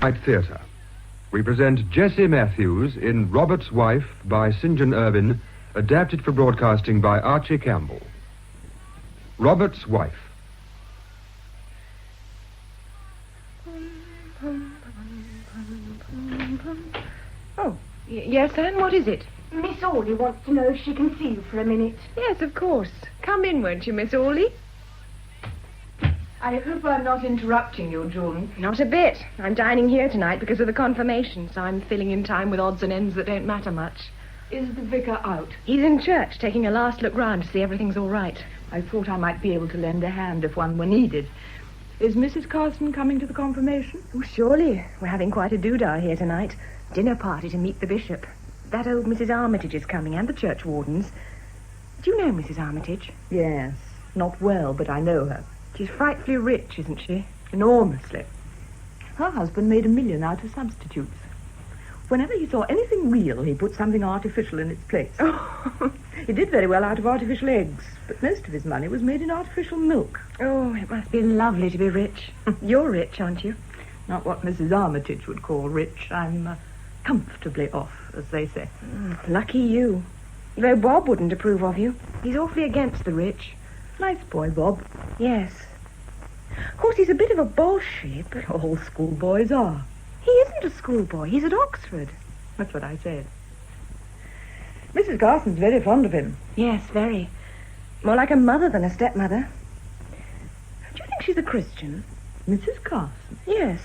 Abbey Theatre. We present Jessie Matthews in Robert's Wife by Greer Ervine, adapted for broadcasting by Archie Campbell. Robert's Wife. Oh, yes, Anne, what is it? Miss Orley wants to know if she can see you for a minute. Yes, of course. Come in, won't you, Miss Orley? I hope I'm not interrupting you, June. Not a bit. I'm dining here tonight because of the confirmation, so I'm filling in time with odds and ends that don't matter much. Is the vicar out? He's in church, taking a last look round to see everything's all right. I thought I might be able to lend a hand if one were needed. Is Mrs. Carson coming to the confirmation? Oh, surely. We're having quite a doodah here tonight. Dinner party to meet the bishop. That old Mrs. Armitage is coming, and the churchwardens. Do you know Mrs. Armitage? Yes. Not well, but I know her. She's frightfully rich, isn't she? Enormously. Her husband made $1 million out of substitutes. Whenever he saw anything real, he put something artificial in its place. Oh, He did very well out of artificial eggs, but most of his money was made in artificial milk. oh, it must be lovely to be rich. You're rich, aren't you? Not what Mrs. Armitage would call rich. I'm comfortably off, as they say. Lucky you. Though Bob wouldn't approve of you. He's awfully against the rich. Nice boy, Bob. Yes. Of course, he's a bit of a bolshie, but All schoolboys are. he isn't a schoolboy. He's at Oxford. That's what I said. Mrs. Carson's very fond of him. Yes, very. More like a mother than a stepmother. Do you think she's a Christian? Mrs. Carson? Yes.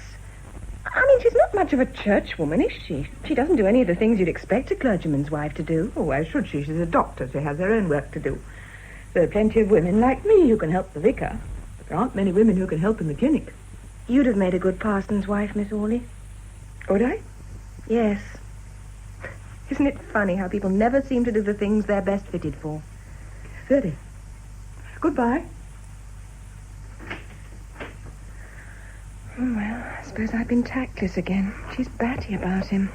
I mean, she's not much of a churchwoman, is she? She doesn't do any of the things you'd expect a clergyman's wife to do. Oh, why should she? She's a doctor. She has her own work to do. There are plenty of women like me who can help the vicar, but there aren't many women who can help in the clinic. You'd have made a good parson's wife, Miss Orley. Would I? Yes. Isn't it funny how people never seem to do the things they're best fitted for? Very. Goodbye. Oh, well, I suppose I've been tactless again. She's batty about him.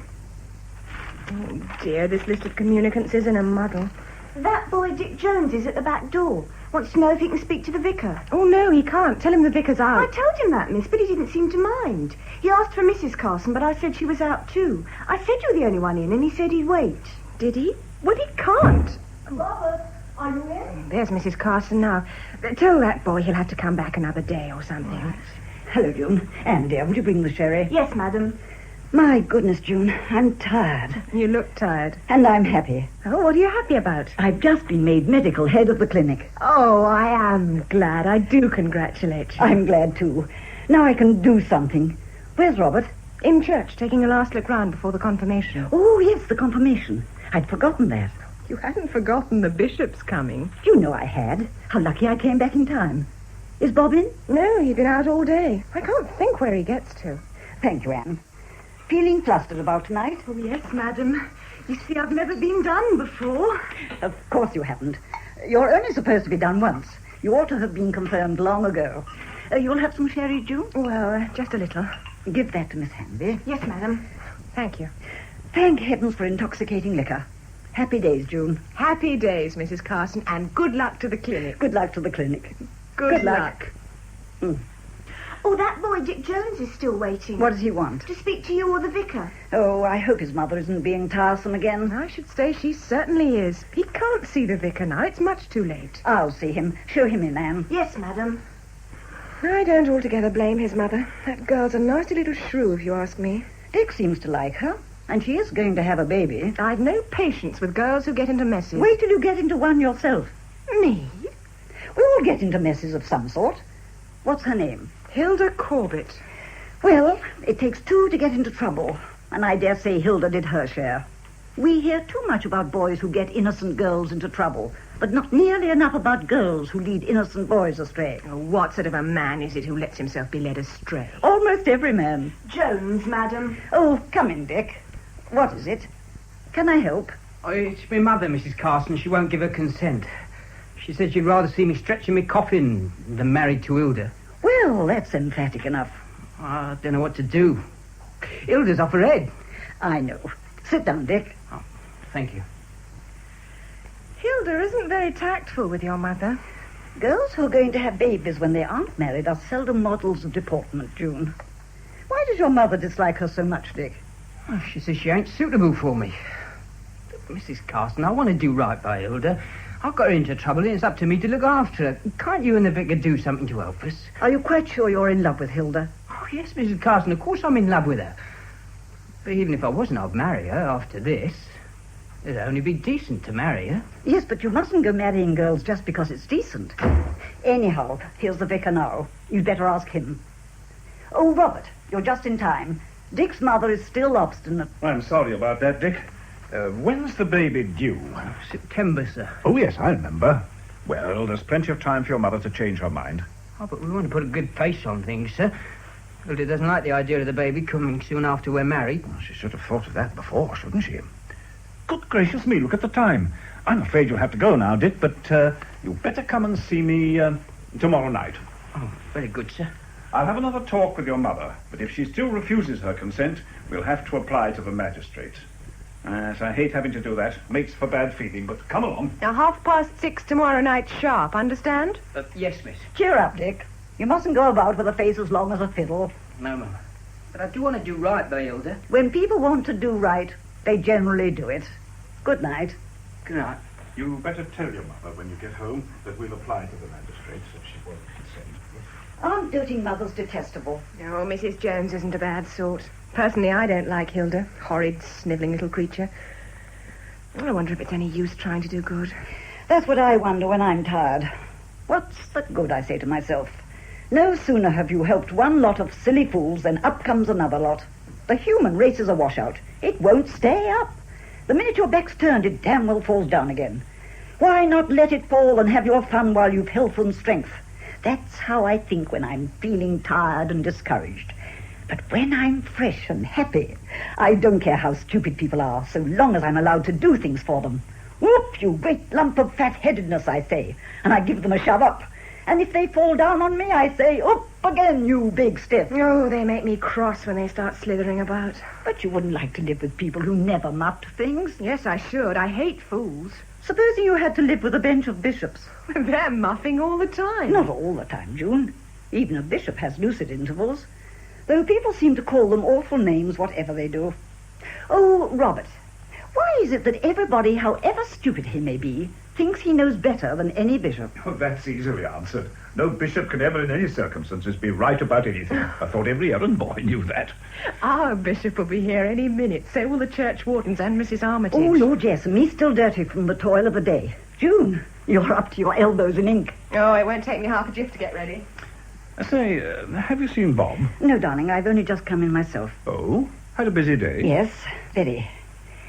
Oh, dear, this list of communicants is in a muddle. That boy Dick Jones is at the back door. Wants to know if he can speak to the vicar. Oh, no, he can't. Tell him the vicar's I out. told him that, miss, but he didn't seem to mind. He asked for Mrs. Carson, but I said she was out too. I said you were the only one in, and he said he'd wait. Did he? Well, he can't. Robert, are you in? There's Mrs. Carson now. Tell that boy he'll have to come back another day or something. Hello, June. Anne, dear, would you bring the sherry? Yes, madam. My goodness, June, I'm tired. You look tired. And I'm happy. Oh, what are you happy about? I've just been made medical head of the clinic. Oh, I am glad. I do congratulate you. I'm glad, too. Now I can do something. Where's Robert? In church, taking a last look round before the confirmation. Oh, yes, the confirmation. I'd forgotten that. You hadn't forgotten the bishop's coming. You know I had. How lucky I came back in time. Is Bob in? No, he'd been out all day. I can't think where he gets to. Thank you, Anne. Feeling flustered about tonight? Oh, yes, madam. You see, I've never been done before. Of course you haven't. You're only supposed to be done once. You ought to have been confirmed long ago. You'll have some sherry, June? Well, just a little. Give that to Miss Hanby. Yes, madam. Thank you. Thank heavens for intoxicating liquor. Happy days, June. Happy days, Mrs. Carson, and good luck to the clinic. Good luck to the clinic. Good luck. Oh, that boy Dick Jones is still waiting. What does he want? To speak to you or the vicar. Oh, I hope his mother isn't being tiresome again. I should say she certainly is. He can't see the vicar now. It's much too late. I'll see him. Show him in, Anne. Yes, madam. I don't altogether blame his mother. That girl's a nasty little shrew, if you ask me. Dick seems to like her, and she is going to have a baby. I've no patience with girls who get into messes. Wait till you get into one yourself. Me? We all get into messes of some sort. What's her name? Hilda Corbett. Well, it takes two to get into trouble, and I dare say Hilda did her share. We hear too much about boys who get innocent girls into trouble, but not nearly enough about girls who lead innocent boys astray. Oh, what sort of a man is it who lets himself be led astray? Almost every man. Jones, madam. Oh, come in, Dick. What is it? Can I help? Oh, it's my mother, Mrs. Carson. She won't give her consent. She said she'd rather see me stretching my coffin than married to Hilda. Well, that's emphatic enough. I don't know what to do. Hilda's off her head. I know. Sit down, Dick. Oh, thank you. Hilda isn't very tactful with your mother. Girls who are going to have babies when they aren't married are seldom models of deportment, June. Why does your mother dislike her so much, Dick? Oh, she says she ain't suitable for me. But Mrs. Carson, I want to do right by Hilda. I've got her into trouble and it's up to me to look after her. Can't you and the vicar do something to help us? Are you quite sure you're in love with Hilda? Oh, yes, Mrs. Carson, of course I'm in love with her. But even if I wasn't, I'd marry her after this. It'd only be decent to marry her. Yes, but you mustn't go marrying girls just because it's decent. Anyhow, here's the vicar now. You'd better ask him. Oh, Robert, you're just in time. Dick's mother is still obstinate. I'm sorry about that, Dick. When's the baby due? September, sir. Oh, yes, I remember. Well, there's plenty of time for your mother to change her mind. Oh, but we want to put a good face on things, sir. Hilda doesn't like the idea of the baby coming soon after we're married. Well, she should have thought of that before, shouldn't she? Good gracious me, look at the time. I'm afraid you'll have to go now, Dick, but you'd better come and see me tomorrow night. Oh, very good, sir. I'll have another talk with your mother, but if she still refuses her consent, we'll have to apply to the magistrate. Yes, I hate having to do that. Makes for bad feeling, but come along. Now, 6:30 tomorrow night sharp, understand? Yes, miss. Cheer up, Dick. You mustn't go about with a face as long as a fiddle. No, Mum. But I do want to do right by Hilda. When people want to do right, they generally do it. Good night. Good night. You better tell your mother when you get home that we'll apply to the magistrate if she won't consent. Aren't doting mothers detestable? Oh, Mrs. Jones isn't a bad sort. Personally, I don't like Hilda. Horrid, snivelling little creature. I wonder if it's any use trying to do good. That's what I wonder when I'm tired. What's the good, I say to myself. No sooner have you helped one lot of silly fools than up comes another lot. The human race is a washout. It won't stay up. The minute your back's turned, it damn well falls down again. Why not let it fall and have your fun while you've health and strength? That's how I think when I'm feeling tired and discouraged. But when I'm fresh and happy, I don't care how stupid people are, so long as I'm allowed to do things for them. Whoop, you great lump of fat-headedness, I say, and I give them a shove up. And if they fall down on me, I say, up again, you big stiff. Oh, they make me cross when they start slithering about. But you wouldn't like to live with people who never mucked things. Yes, I should. I hate fools. Supposing you had to live with a bench of bishops. They're muffing all the time. Not all the time, June. Even a bishop has lucid intervals. Though people seem to call them awful names, whatever they do. Oh, Robert, why is it that everybody, however stupid he may be, thinks he knows better than any bishop? Oh, that's easily answered. No bishop can ever in any circumstances be right about anything. I thought every errand boy knew that. Our bishop will be here any minute. So will the church wardens and Mrs. Armitage. Oh, Lord, yes, and me still dirty from the toil of the day. June, you're up to your elbows in ink. Oh, it won't take me half a jiff to get ready. I say, have you seen Bob? No, darling, I've only just come in myself. Oh? Had a busy day? Yes, very.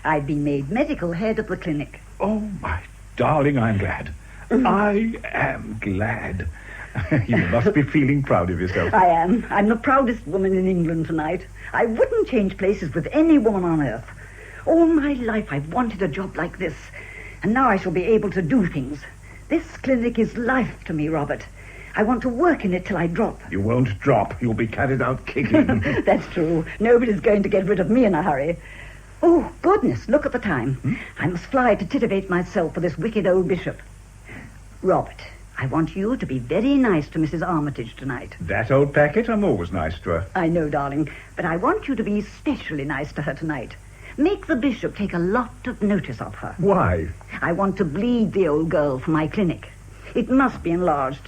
I've been made medical head of the clinic. Oh, my darling, I'm glad. I am glad. You must be feeling proud of yourself. I am. I'm the proudest woman in England tonight. I wouldn't change places with any woman on earth. All my life I've wanted a job like this, and now I shall be able to do things. This clinic is life to me, Robert. I want to work in it till I drop. You won't drop. You'll be carried out kicking. That's true. Nobody's going to get rid of me in a hurry. Oh, goodness, look at the time. I must fly to titivate myself for this wicked old bishop. Robert, I want you to be very nice to Mrs. Armitage tonight. That old packet? I'm always nice to her. I know, darling, but I want you to be especially nice to her tonight. Make the bishop take a lot of notice of her. Why? I want to bleed the old girl for my clinic. It must be enlarged.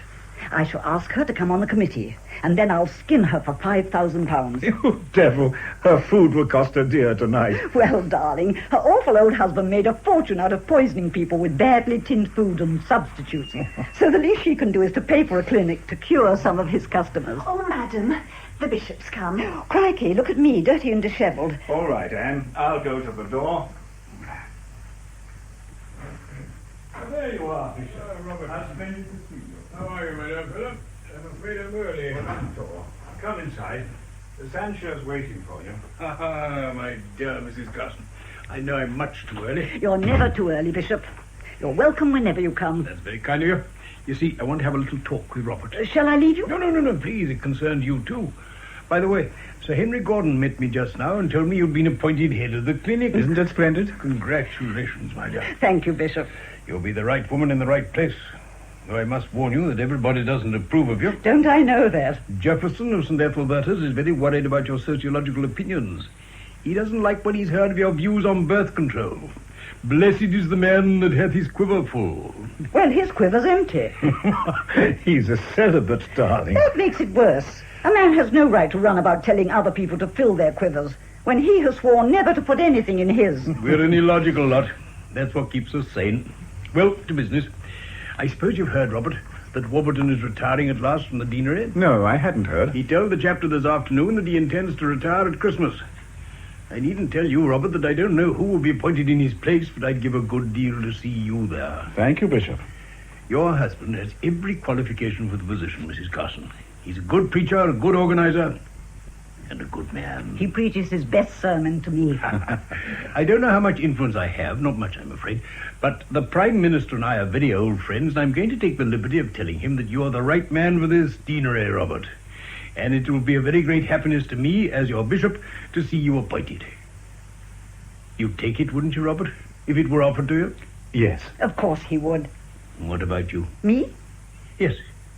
I shall ask her to come on the committee, and then I'll skin her for £5,000. You devil. Her food will cost her dear tonight. Well, darling, her awful old husband made a fortune out of poisoning people with badly tinned food and substitutes. So the least she can do is to pay for a clinic to cure some of his customers. Oh, madam, the bishop's come. Crikey, look at me, dirty and dishevelled. All right, Anne. I'll go to the door. There you are, Bishop. Robert. How splendid to see you. How are you, my dear Philip? I'm afraid I'm early. Come inside. The Sansha's waiting for you. My dear Mrs. Carson. I know I'm much too early. You're never too early, Bishop. You're welcome whenever you come. That's very kind of you. You see, I want to have a little talk with Robert. Shall I leave you? No, please. It concerns you, too. By the way, Sir Henry Gordon met me just now and told me you'd been appointed head of the clinic. Isn't that splendid? Congratulations, my dear. Thank you, Bishop. You'll be the right woman in the right place. Though I must warn you that everybody doesn't approve of you. Don't I know that? Jefferson of St. Ethelberta's is very worried about your sociological opinions. He doesn't like what he's heard of your views on birth control. Blessed is the man that hath his quiver full. Well, his quiver's empty. He's a celibate, darling. That makes it worse. A man has no right to run about telling other people to fill their quivers when he has sworn never to put anything in his. We're an illogical lot. That's what keeps us sane. Well, to business. I suppose you've heard, Robert, that Warburton is retiring at last from the deanery? No, I hadn't heard. He told the chapter this afternoon that he intends to retire at Christmas. I needn't tell you, Robert, that I don't know who will be appointed in his place, but I'd give a good deal to see you there. Thank you, Bishop. Your husband has every qualification for the position, Mrs. Carson. He's a good preacher, a good organizer, and a good man. He preaches his best sermon to me. I don't know how much influence I have, not much, I'm afraid, but the Prime Minister and I are very old friends, and I'm going to take the liberty of telling him that you are the right man for this deanery, Robert. And it will be a very great happiness to me, as your bishop, to see you appointed. You'd take it, wouldn't you, Robert, if it were offered to you? Yes. Of course he would. And what about you? Me? Yes,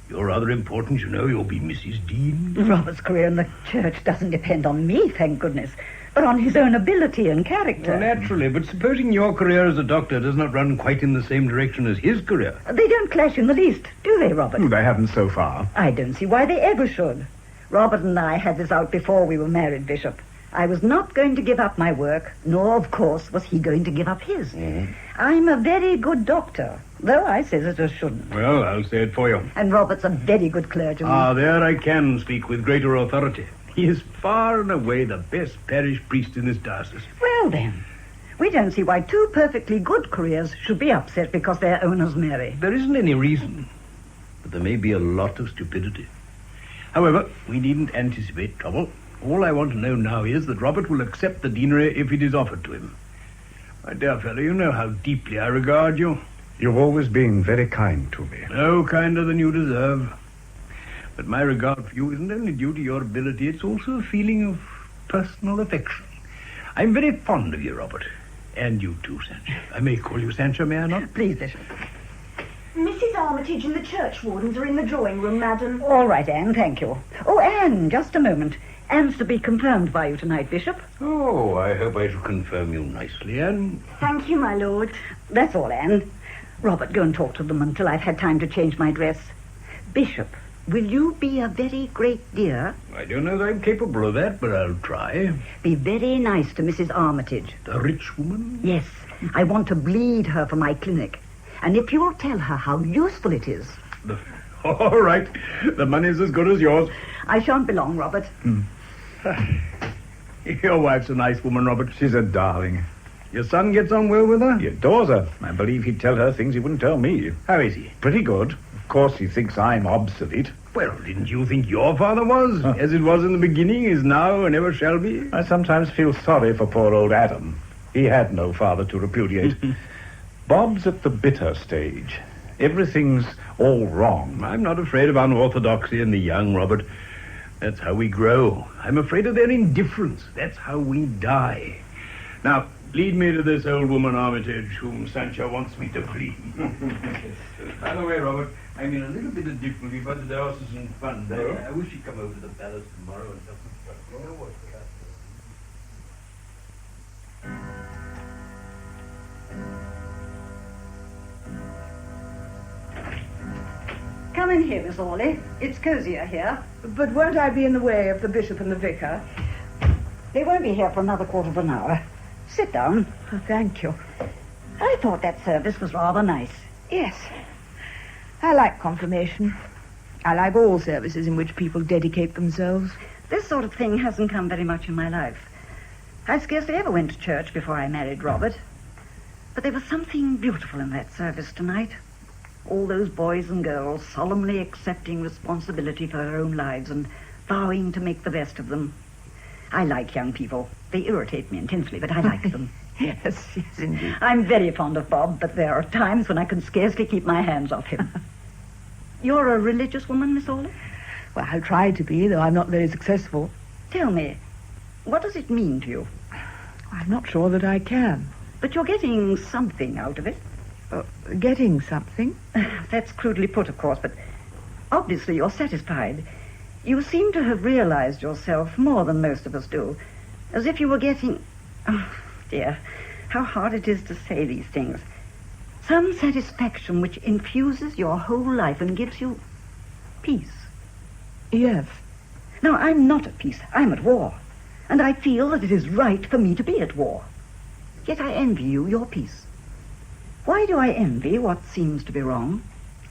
you're rather important, you know. You'll be Mrs. Dean. Robert's career in the church doesn't depend on me, thank goodness, but on his own ability and character. Well, naturally, but supposing your career as a doctor does not run quite in the same direction as his career. They don't clash in the least, do they, Robert? They haven't so far. I don't see why they ever should. Robert and I had this out before we were married, Bishop. I was not going to give up my work, nor, of course, was he going to give up his. I'm a very good doctor, though I say that I shouldn't. Well, I'll say it for you. And Robert's a very good clergyman. There I can speak with greater authority. He is far and away the best parish priest in this diocese. Well, then, we don't see why two perfectly good careers should be upset because their owners marry. There isn't any reason, but there may be a lot of stupidity. However, we needn't anticipate trouble. All I want to know now is that Robert will accept the deanery if it is offered to him. My dear fellow, you know how deeply I regard you. You've always been very kind to me. No kinder than you deserve. But my regard for you isn't only due to your ability, it's also a feeling of personal affection. I'm very fond of you, Robert. And you too, Sancho. I may call you Sancho, may I not? Please, Bishop. Mrs. Armitage and the churchwardens are in the drawing room, madam. All right, Anne, thank you. Oh, Anne, just a moment. Anne's to be confirmed by you tonight, Bishop. Oh, I hope I shall confirm you nicely, Anne. Thank you, my lord. That's all, Anne. Robert, go and talk to them until I've had time to change my dress. Bishop, will you be a very great dear? I don't know that I'm capable of that, but I'll try. Be very nice to Mrs. Armitage. The rich woman? Yes, I want to bleed her for my clinic. And if you'll tell her how useful it is. All right. The money's as good as yours. I shan't be long, Robert. Your wife's a nice woman, Robert. She's a darling. Your son gets on well with her? He adores her. I believe he'd tell her things he wouldn't tell me. How is he? Pretty good. Of course, he thinks I'm obsolete. Well, didn't you think your father was? As it was in the beginning, is now, and ever shall be? I sometimes feel sorry for poor old Adam. He had no father to repudiate. Bob's at the bitter stage. Everything's all wrong. I'm not afraid of unorthodoxy in the young, Robert. That's how we grow. I'm afraid of their indifference. That's how we die. Now, lead me to this old woman, Armitage, whom Sancho wants me to please. By the way, Robert, I'm in a little bit of difficulty about the diocesan fund. I wish you'd come over to the palace tomorrow and have some fun. You know what? Come in here, Miss Orley. It's cozier here. But won't I be in the way of the bishop and the vicar? They won't be here for another quarter of an hour. Sit down. Oh, thank you. I thought that service was rather nice. Yes. I like confirmation. I like all services in which people dedicate themselves. This sort of thing hasn't come very much in my life. I scarcely ever went to church before I married Robert. But there was something beautiful in that service tonight. All those boys and girls solemnly accepting responsibility for their own lives and vowing to make the best of them. I like young people. They irritate me intensely, but I like them. Yes, indeed. I'm very fond of Bob, but there are times when I can scarcely keep my hands off him. You're a religious woman, Miss Orley? Well, I'll try to be, though I'm not very successful. Tell me, what does it mean to you? I'm not sure that I can. But you're getting something out of it. Getting something? That's crudely put, of course, but obviously you're satisfied. You seem to have realized yourself more than most of us do. As if you were getting... Oh, dear, how hard it is to say these things. Some satisfaction which infuses your whole life and gives you peace. Yes. Now, I'm not at peace. I'm at war. And I feel that it is right for me to be at war. Yet I envy you your peace. Why do I envy what seems to be wrong?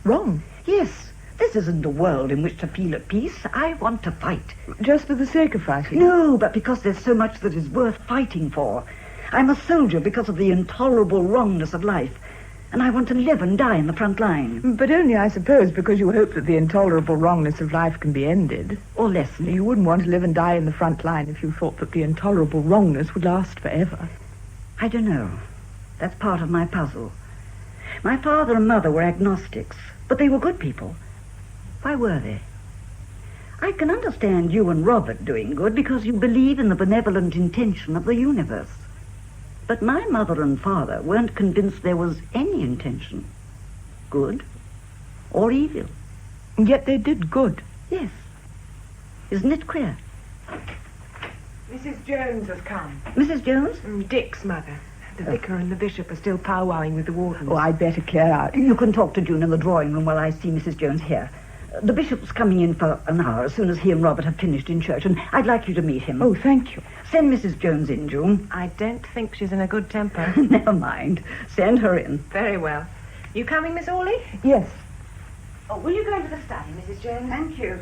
Wrong? Yes. This isn't a world in which to feel at peace. I want to fight. Just for the sake of fighting? No, but because there's so much that is worth fighting for. I'm a soldier because of the intolerable wrongness of life. And I want to live and die in the front line. But only, I suppose, because you hope that the intolerable wrongness of life can be ended. Or lessened. You wouldn't want to live and die in the front line if you thought that the intolerable wrongness would last forever. I don't know. That's part of my puzzle. My father and mother were agnostics, but they were good people. Why were they? I can understand you and Robert doing good because you believe in the benevolent intention of the universe. But my mother and father weren't convinced there was any intention. Good or evil. And yet they did good. Yes. Isn't it queer? Mrs. Jones has come. Mrs. Jones? Dick's mother. The vicar and the bishop are still powwowing with the wardens. Oh, I'd better clear out. You can talk to June in the drawing room while I see Mrs. Jones here. The bishop's coming in for an hour as soon as he and Robert have finished in church, and I'd like you to meet him. Oh, thank you. Send Mrs. Jones in, June. I don't think she's in a good temper. Never mind. Send her in. Very well. You coming, Miss Orley? Yes. Oh, will you go into the study, Mrs. Jones? Thank you.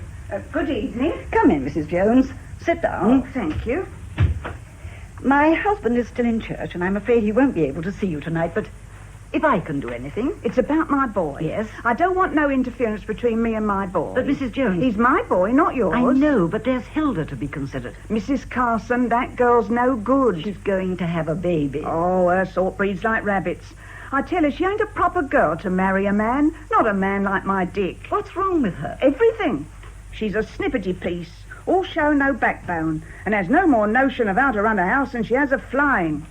Good evening. Come in, Mrs. Jones. Sit down. Oh, thank you. My husband is still in church, and I'm afraid he won't be able to see you tonight, but if I can do anything... It's about my boy. Yes? I don't want no interference between me and my boy. But, Mrs. Jones... He's my boy, not yours. I know, but there's Hilda to be considered. Mrs. Carson, that girl's no good. She's going to have a baby. Oh, her sort breeds like rabbits. I tell her she ain't a proper girl to marry a man. Not a man like my Dick. What's wrong with her? Everything. She's a snippety piece. All show, no backbone. And has no more notion of how to run a house than she has of flying.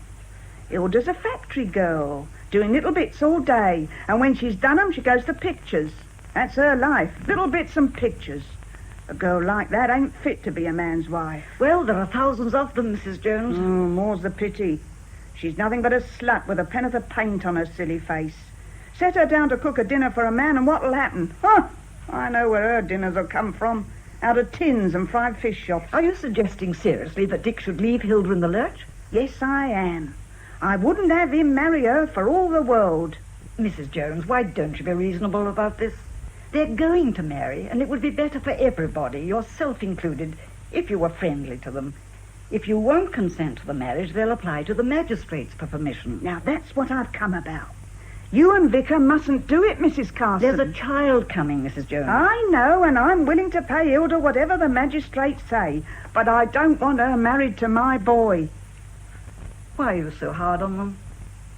Hilda's a factory girl, doing little bits all day. And when she's done 'em, she goes to pictures. That's her life. Little bits and pictures. A girl like that ain't fit to be a man's wife. Well, there are thousands of them, Mrs. Jones. More's the pity. She's nothing but a slut with a pennyworth of paint on her silly face. Set her down to cook a dinner for a man and what'll happen? Huh! I know where her dinners will come from. Out of tins and fried fish shops. Are you suggesting seriously that Dick should leave Hilda in the lurch? Yes, I am. I wouldn't have him marry her for all the world. Mrs. Jones, why don't you be reasonable about this? They're going to marry, and it would be better for everybody, yourself included, if you were friendly to them. If you won't consent to the marriage, they'll apply to the magistrates for permission. Now, that's what I've come about. You and Vicar mustn't do it, Mrs. Carson. There's a child coming, Mrs. Jones. I know, and I'm willing to pay Hilda whatever the magistrates say, but I don't want her married to my boy. Why are you so hard on them?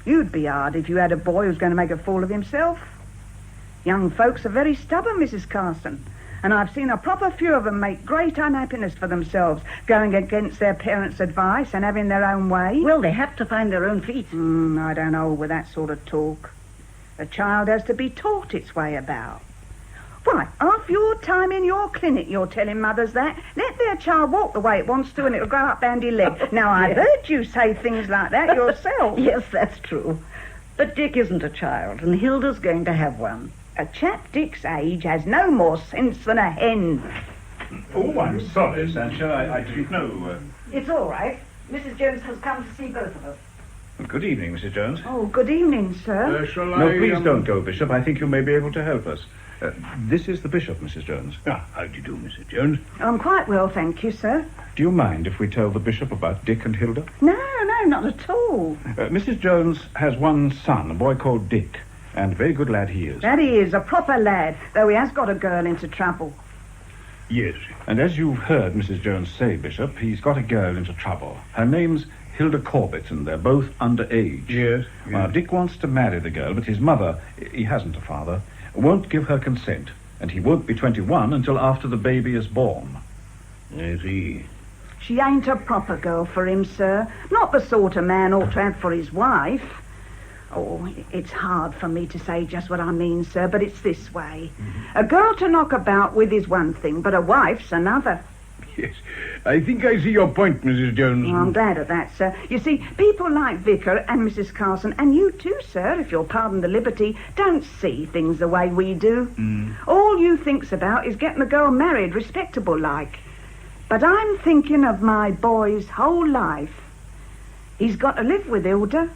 You'd be hard if you had a boy who's going to make a fool of himself. Young folks are very stubborn, Mrs. Carson, and I've seen a proper few of them make great unhappiness for themselves, going against their parents' advice and having their own way. Well, they have to find their own feet. I don't know with that sort of talk. A child has to be taught its way about. Why, half your time in your clinic you're telling mothers that. Let their child walk the way it wants to and it'll grow up bandy leg. Now, I've heard you say things like that yourself. Yes, that's true. But Dick isn't a child, and Hilda's going to have one. A chap Dick's age has no more sense than a hen. Oh, I'm sorry, Sancho. I didn't know. It's all right. Mrs. Jones has come to see both of us. Good evening, Mrs. Jones. Oh, good evening, sir. Shall No, I... please don't go, Bishop. I think you may be able to help us. This is the Bishop, Mrs. Jones. How do you do, Mrs. Jones? I'm quite well, thank you, sir. Do you mind if we tell the Bishop about Dick and Hilda? No, not at all. Mrs. Jones has one son, a boy called Dick, and a very good lad he is. That he is, a proper lad, though he has got a girl into trouble. Yes. And as you've heard Mrs. Jones say, Bishop, he's got a girl into trouble. Her name's Hilda Corbett, and they're both underage. Yes. Now, Dick wants to marry the girl, but his mother, he hasn't a father, won't give her consent, and he won't be 21 until after the baby is born. I see. She ain't a proper girl for him, sir. Not the sort of man ought to have for his wife. Oh, it's hard for me to say just what I mean, sir, but it's this way. A girl to knock about with is one thing, but a wife's another. Yes, I think I see your point, Mrs. Jones. Well, I'm glad of that, sir. You see, people like Vicar and Mrs. Carson, and you too, sir, if you'll pardon the liberty, don't see things the way we do. All you thinks about is getting the girl married, respectable like. But I'm thinking of my boy's whole life. He's got to live with Hilda.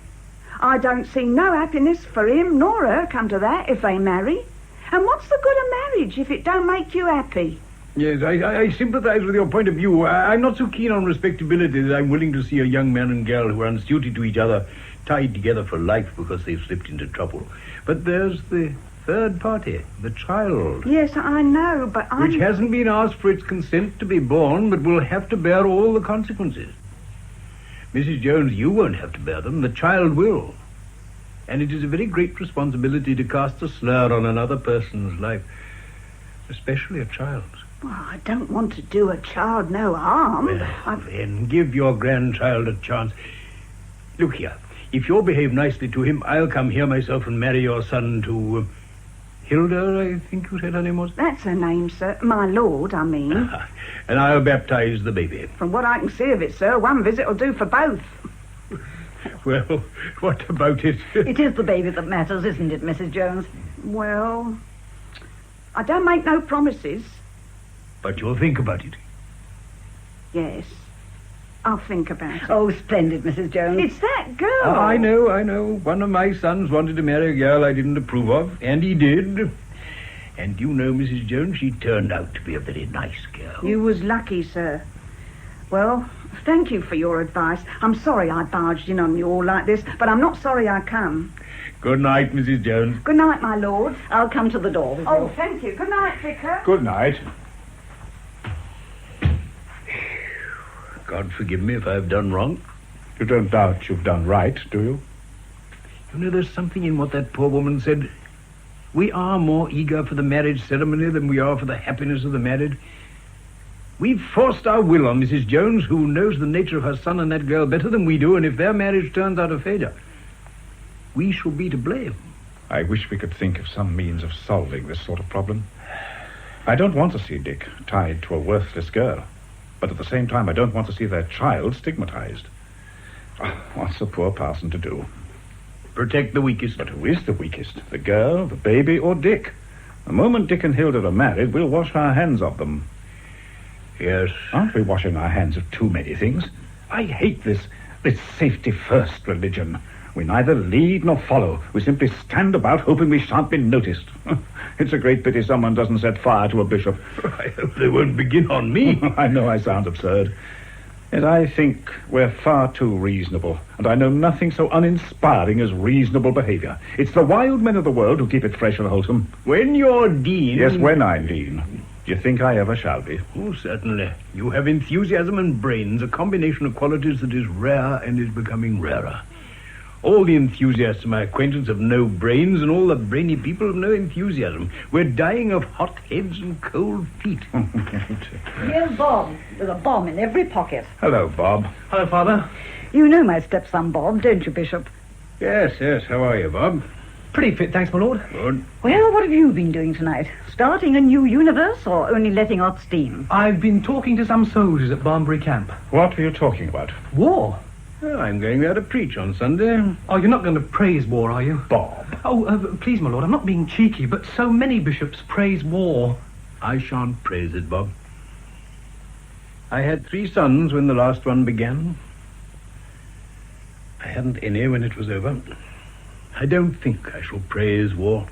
I don't see no happiness for him nor her, come to that, if they marry. And what's the good of marriage if it don't make you happy? Yes, I sympathize with your point of view. I'm not so keen on respectability that I'm willing to see a young man and girl who are unsuited to each other tied together for life because they've slipped into trouble. But there's the third party, the child. Yes, I know, but Which hasn't been asked for its consent to be born, but will have to bear all the consequences. Mrs. Jones, you won't have to bear them. The child will. And it is a very great responsibility to cast a slur on another person's life, especially a child's. Well, I don't want to do a child no harm. Well, then give your grandchild a chance. Look here, if you'll behave nicely to him, I'll come here myself and marry your son to Hilda, I think you said her name was? That's her name, sir. My lord, I mean. And I'll baptize the baby. From what I can see of it, sir, one visit will do for both. Well, what about it? It is the baby that matters, isn't it, Mrs. Jones? Well, I don't make no promises. But you'll think about it. Yes, I'll think about it. Oh, splendid, Mrs. Jones. It's that girl. Oh, I know. One of my sons wanted to marry a girl I didn't approve of, and he did. And you know, Mrs. Jones, she turned out to be a very nice girl. You was lucky, sir. Well, thank you for your advice. I'm sorry I barged in on you all like this, but I'm not sorry I come. Good night, Mrs. Jones. Good night, my lord. I'll come to the door with Oh, you. thank you. Good night, Vicar. Good night. God forgive me if I've done wrong. You don't doubt you've done right, do you? You know, there's something in what that poor woman said. We are more eager for the marriage ceremony than we are for the happiness of the married. We've forced our will on Mrs. Jones, who knows the nature of her son and that girl better than we do, and if their marriage turns out a failure, we shall be to blame. I wish we could think of some means of solving this sort of problem. I don't want to see Dick tied to a worthless girl, but at the same time I don't want to see their child stigmatized. Oh, what's a poor parson to do? Protect the weakest. But who is the weakest? The girl, the baby, or Dick? The moment Dick and Hilda are married, we'll wash our hands of them. Yes. Aren't we washing our hands of too many things? I hate this safety-first religion. We neither lead nor follow. We simply stand about hoping we shan't be noticed. It's a great pity someone doesn't set fire to a bishop. I hope they won't begin on me. I know I sound absurd. Yet I think we're far too reasonable, and I know nothing so uninspiring as reasonable behavior. It's the wild men of the world who keep it fresh and wholesome. When you're dean... Yes, when I'm dean. Do you think I ever shall be? Oh, certainly. You have enthusiasm and brains, a combination of qualities that is rare and is becoming rarer. All the enthusiasts of my acquaintance have no brains, and all the brainy people have no enthusiasm. We're dying of hot heads and cold feet. Here's Bob. There's a bomb in every pocket. Hello, Bob. Hello, Father. You know my stepson, Bob, don't you, Bishop? Yes. How are you, Bob? Pretty fit, thanks, my lord. Good. Well, what have you been doing tonight? Starting a new universe or only letting off steam? I've been talking to some soldiers at Barnbury Camp. What were you talking about? War? Well, I'm going there to preach on Sunday. Oh, you're not going to praise war, are you? Bob. Oh, please, my lord, I'm not being cheeky, but so many bishops praise war. I shan't praise it, Bob. I had 3 sons when the last one began. I hadn't any when it was over. I don't think I shall praise war.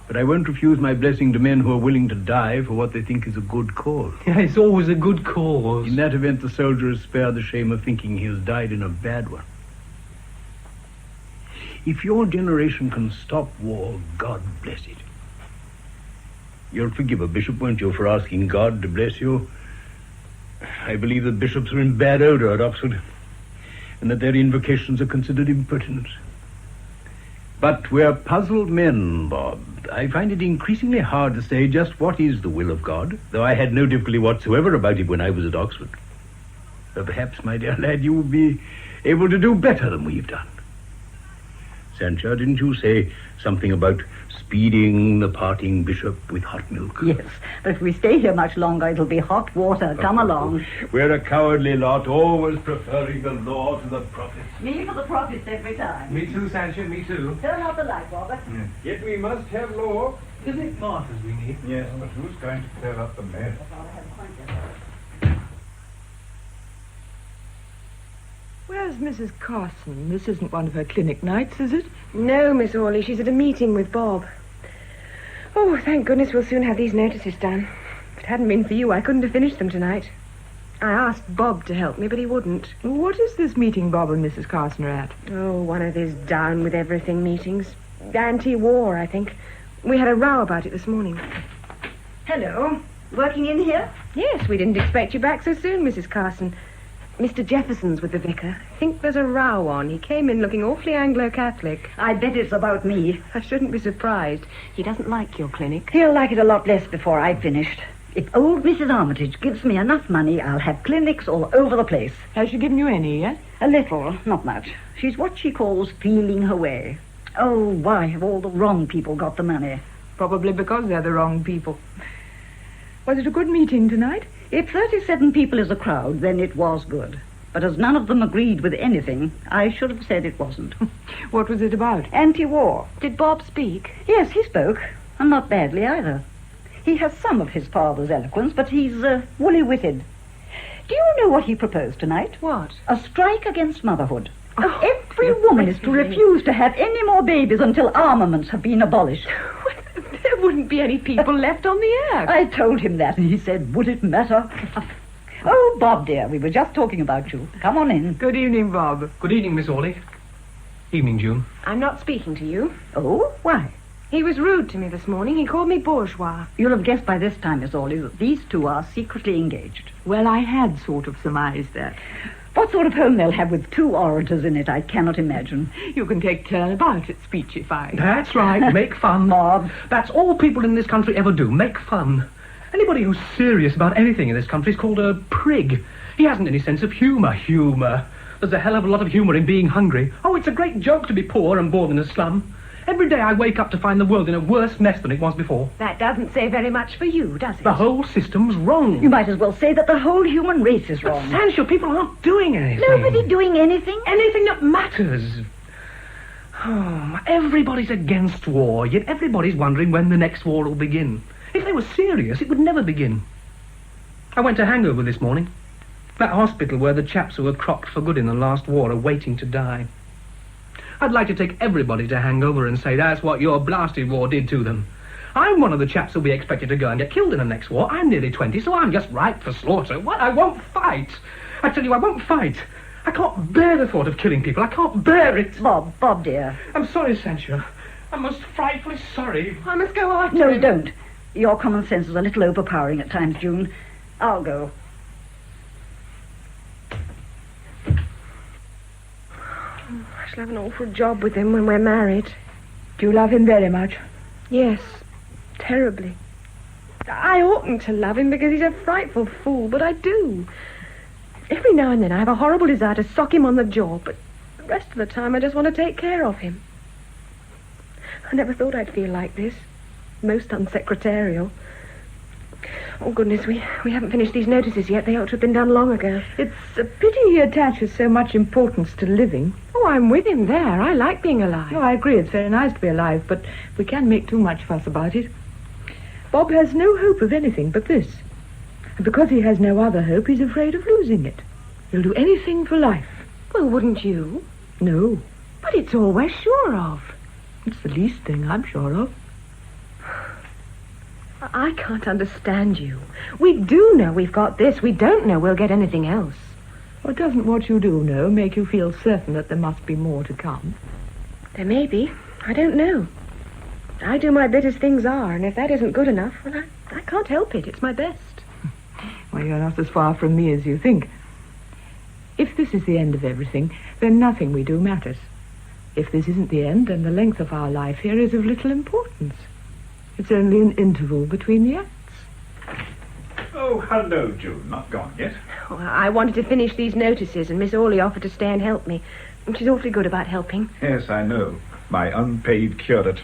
But I won't refuse my blessing to men who are willing to die for what they think is a good cause. Yeah, it's always a good cause. In that event, the soldier is spared the shame of thinking he has died in a bad one. If your generation can stop war, God bless it. You'll forgive a bishop, won't you, for asking God to bless you? I believe that bishops are in bad odor at Oxford, and that their invocations are considered impertinent. But we're puzzled men, Bob. I find it increasingly hard to say just what is the will of God, though I had no difficulty whatsoever about it when I was at Oxford. But perhaps, my dear lad, you will be able to do better than we've done. Sancho, didn't you say something about speeding the parting bishop with hot milk? Yes, but if we stay here much longer, it'll be hot water. Come along. We're a cowardly lot, always preferring the law to the prophets. Me for the prophets every time. Me too, Sancho, me too. Turn out the light, Robert. Yet we must have law. Isn't it martyrs we need? Yes, but who's going to clear up the mess? Where's Mrs. Carson? This isn't one of her clinic nights, is it? No, Miss Orley, she's at a meeting with Bob. Oh, thank goodness we'll soon have these notices done. If it hadn't been for you, I couldn't have finished them tonight. I asked Bob to help me, but he wouldn't. What is this meeting Bob and Mrs. Carson are at? Oh, one of his down-with-everything meetings. Anti-war, I think. We had a row about it this morning. Hello. Working in here? Yes, we didn't expect you back so soon, Mrs. Carson. Mr. Jefferson's with the vicar. I think there's a row on. He came in looking awfully Anglo-Catholic. I bet it's about me. I shouldn't be surprised. He doesn't like your clinic. He'll like it a lot less before I've finished. If old Mrs. Armitage gives me enough money, I'll have clinics all over the place. Has she given you any yet? A little, not much. She's what she calls feeling her way. Oh, why have all the wrong people got the money? Probably because they're the wrong people. Was it a good meeting tonight? If 37 people is a crowd, then it was good. But as none of them agreed with anything, I should have said it wasn't. What was it about? Anti-war. Did Bob speak? Yes, he spoke, and not badly either. He has some of his father's eloquence, but he's woolly-witted. Do you know what he proposed tonight? What? A strike against motherhood. Every woman is to refuse to have any more babies until armaments have been abolished. There wouldn't be any people left on the earth. I told him that, and he said, would it matter? Oh, Bob, dear, we were just talking about you. Come on in. Good evening, Bob. Good evening, Miss Orley. Evening, June. I'm not speaking to you. Oh, why? He was rude to me this morning. He called me bourgeois. You'll have guessed by this time, Miss Orley, that these two are secretly engaged. Well, I had sort of surmised that. What sort of home they'll have with two orators in it, I cannot imagine. You can take turn about at speechifying. That's right, make fun. Bob. That's all people in this country ever do, make fun. Anybody who's serious about anything in this country is called a prig. He hasn't any sense of humour. There's a hell of a lot of humour in being hungry. Oh, it's a great joke to be poor and born in a slum. Every day I wake up to find the world in a worse mess than it was before. That doesn't say very much for you, does it? The whole system's wrong. You might as well say that the whole human race is wrong. Sancho, people aren't doing anything. Nobody doing anything? Anything that matters. Oh, everybody's against war, yet everybody's wondering when the next war will begin. If they were serious, it would never begin. I went to Hangover this morning. That hospital where the chaps who were crocked for good in the last war are waiting to die. I'd like to take everybody to Hangover and say that's what your blasted war did to them. I'm one of the chaps who'll be expected to go and get killed in the next war. I'm nearly 20, so I'm just ripe for slaughter. What? I won't fight. I tell you, I won't fight. I can't bear the thought of killing people. I can't bear it. Bob, dear. I'm sorry, Sancho. I'm most frightfully sorry. I must go after No, him. don't. Your common sense is a little overpowering at times, June. I'll go. I shall have an awful job with him when we're married. Do you love him very much? Yes, terribly. I oughtn't to love him because he's a frightful fool, but I do. Every now and then I have a horrible desire to sock him on the jaw, but the rest of the time I just want to take care of him. I never thought I'd feel like this. Most unsecretarial. Oh, goodness, we haven't finished these notices yet. They ought to have been done long ago. It's a pity he attaches so much importance to living. Oh, I'm with him there. I like being alive. No, I agree. It's very nice to be alive, but we can't make too much fuss about it. Bob has no hope of anything but this. And because he has no other hope, he's afraid of losing it. He'll do anything for life. Well, wouldn't you? No. But it's all we're sure of. It's the least thing I'm sure of. I can't understand you. We do know we've got this. We don't know we'll get anything else. Well, doesn't what you do know make you feel certain that there must be more to come? There may be. I don't know. I do my bit as things are, and if that isn't good enough, well, I can't help it. It's my best. Well, you're not as far from me as you think. If this is the end of everything, then nothing we do matters. If this isn't the end, then the length of our life here is of little importance. It's only an interval between the acts. Oh, hello, June. Not gone yet? Well, I wanted to finish these notices, and Miss Orley offered to stay and help me. And she's awfully good about helping. Yes, I know. My unpaid curate.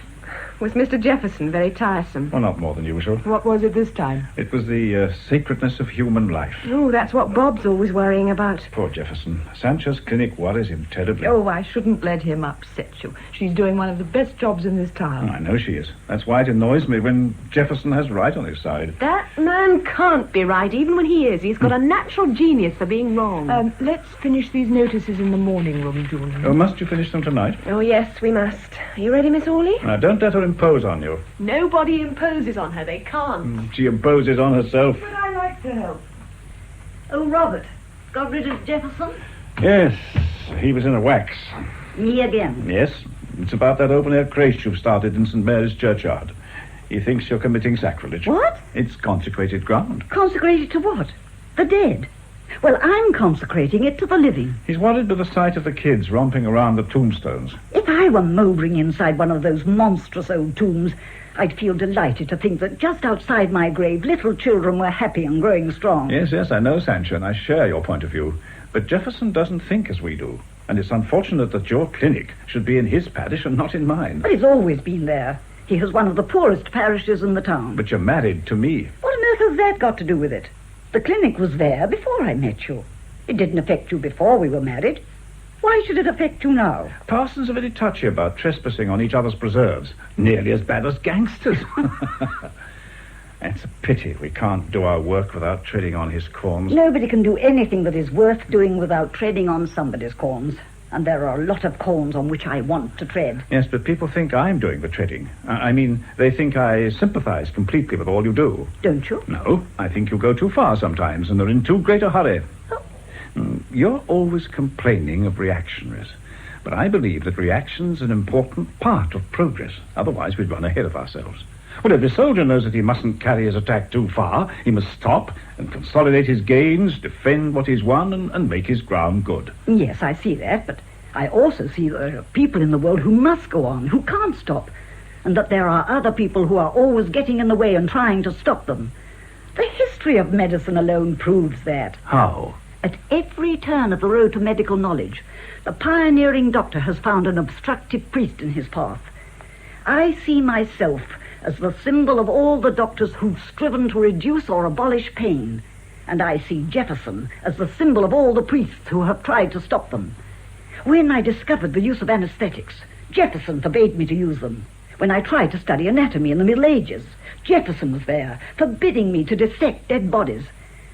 Was Mr. Jefferson very tiresome? Well, not more than usual. What was it this time? It was the sacredness of human life. Oh, that's what Bob's always worrying about. Poor Jefferson. Sancho's clinic worries him terribly. Oh, I shouldn't let him upset you. She's doing one of the best jobs in this town. I know she is. That's why it annoys me when Jefferson has right on his side. That man can't be right, even when he is. He's got a natural genius for being wrong. Let's finish these notices in the morning room, Julian. Oh, must you finish them tonight? Oh, yes, we must. Are you ready, Miss Hawley? Now, don't let her impose on you. Nobody imposes on her. They can't. She imposes on herself. But I like to help. Oh, Robert, got rid of Jefferson? Yes, he was in a wax. Me again. Yes, it's about that open-air creche you've started in St. Mary's churchyard. He thinks you're committing sacrilege. What? It's consecrated ground. Consecrated to what? The dead. Well, I'm consecrating it to the living. He's worried by the sight of the kids romping around the tombstones. If I were mouldering inside one of those monstrous old tombs, I'd feel delighted to think that just outside my grave, little children were happy and growing strong. Yes, I know, Sancho, and I share your point of view. But Jefferson doesn't think as we do. And it's unfortunate that your clinic should be in his parish and not in mine. But it's always been there. He has one of the poorest parishes in the town. But you're married to me. What on earth has that got to do with it? The clinic was there before I met you. It didn't affect you before we were married. Why should it affect you now? Parsons are very touchy about trespassing on each other's preserves. Nearly as bad as gangsters. It's a pity we can't do our work without treading on his corns. Nobody can do anything that is worth doing without treading on somebody's corns. And there are a lot of corns on which I want to tread. Yes, but people think I'm doing the treading. I mean, they think I sympathize completely with all you do. Don't you? No, I think you go too far sometimes and are in too great a hurry. Oh. You're always complaining of reactionaries. But I believe that reaction's an important part of progress. Otherwise, we'd run ahead of ourselves. Well, every soldier knows that he mustn't carry his attack too far. He must stop and consolidate his gains, defend what he's won, and make his ground good. Yes, I see that, but I also see that there are people in the world who must go on, who can't stop, and that there are other people who are always getting in the way and trying to stop them. The history of medicine alone proves that. How? At every turn of the road to medical knowledge, the pioneering doctor has found an obstructive priest in his path. I see myself as the symbol of all the doctors who've striven to reduce or abolish pain, and I see Jefferson as the symbol of all the priests who have tried to stop them. When I discovered the use of anesthetics, Jefferson forbade me to use them. When I tried to study anatomy in the Middle Ages, Jefferson was there, forbidding me to dissect dead bodies.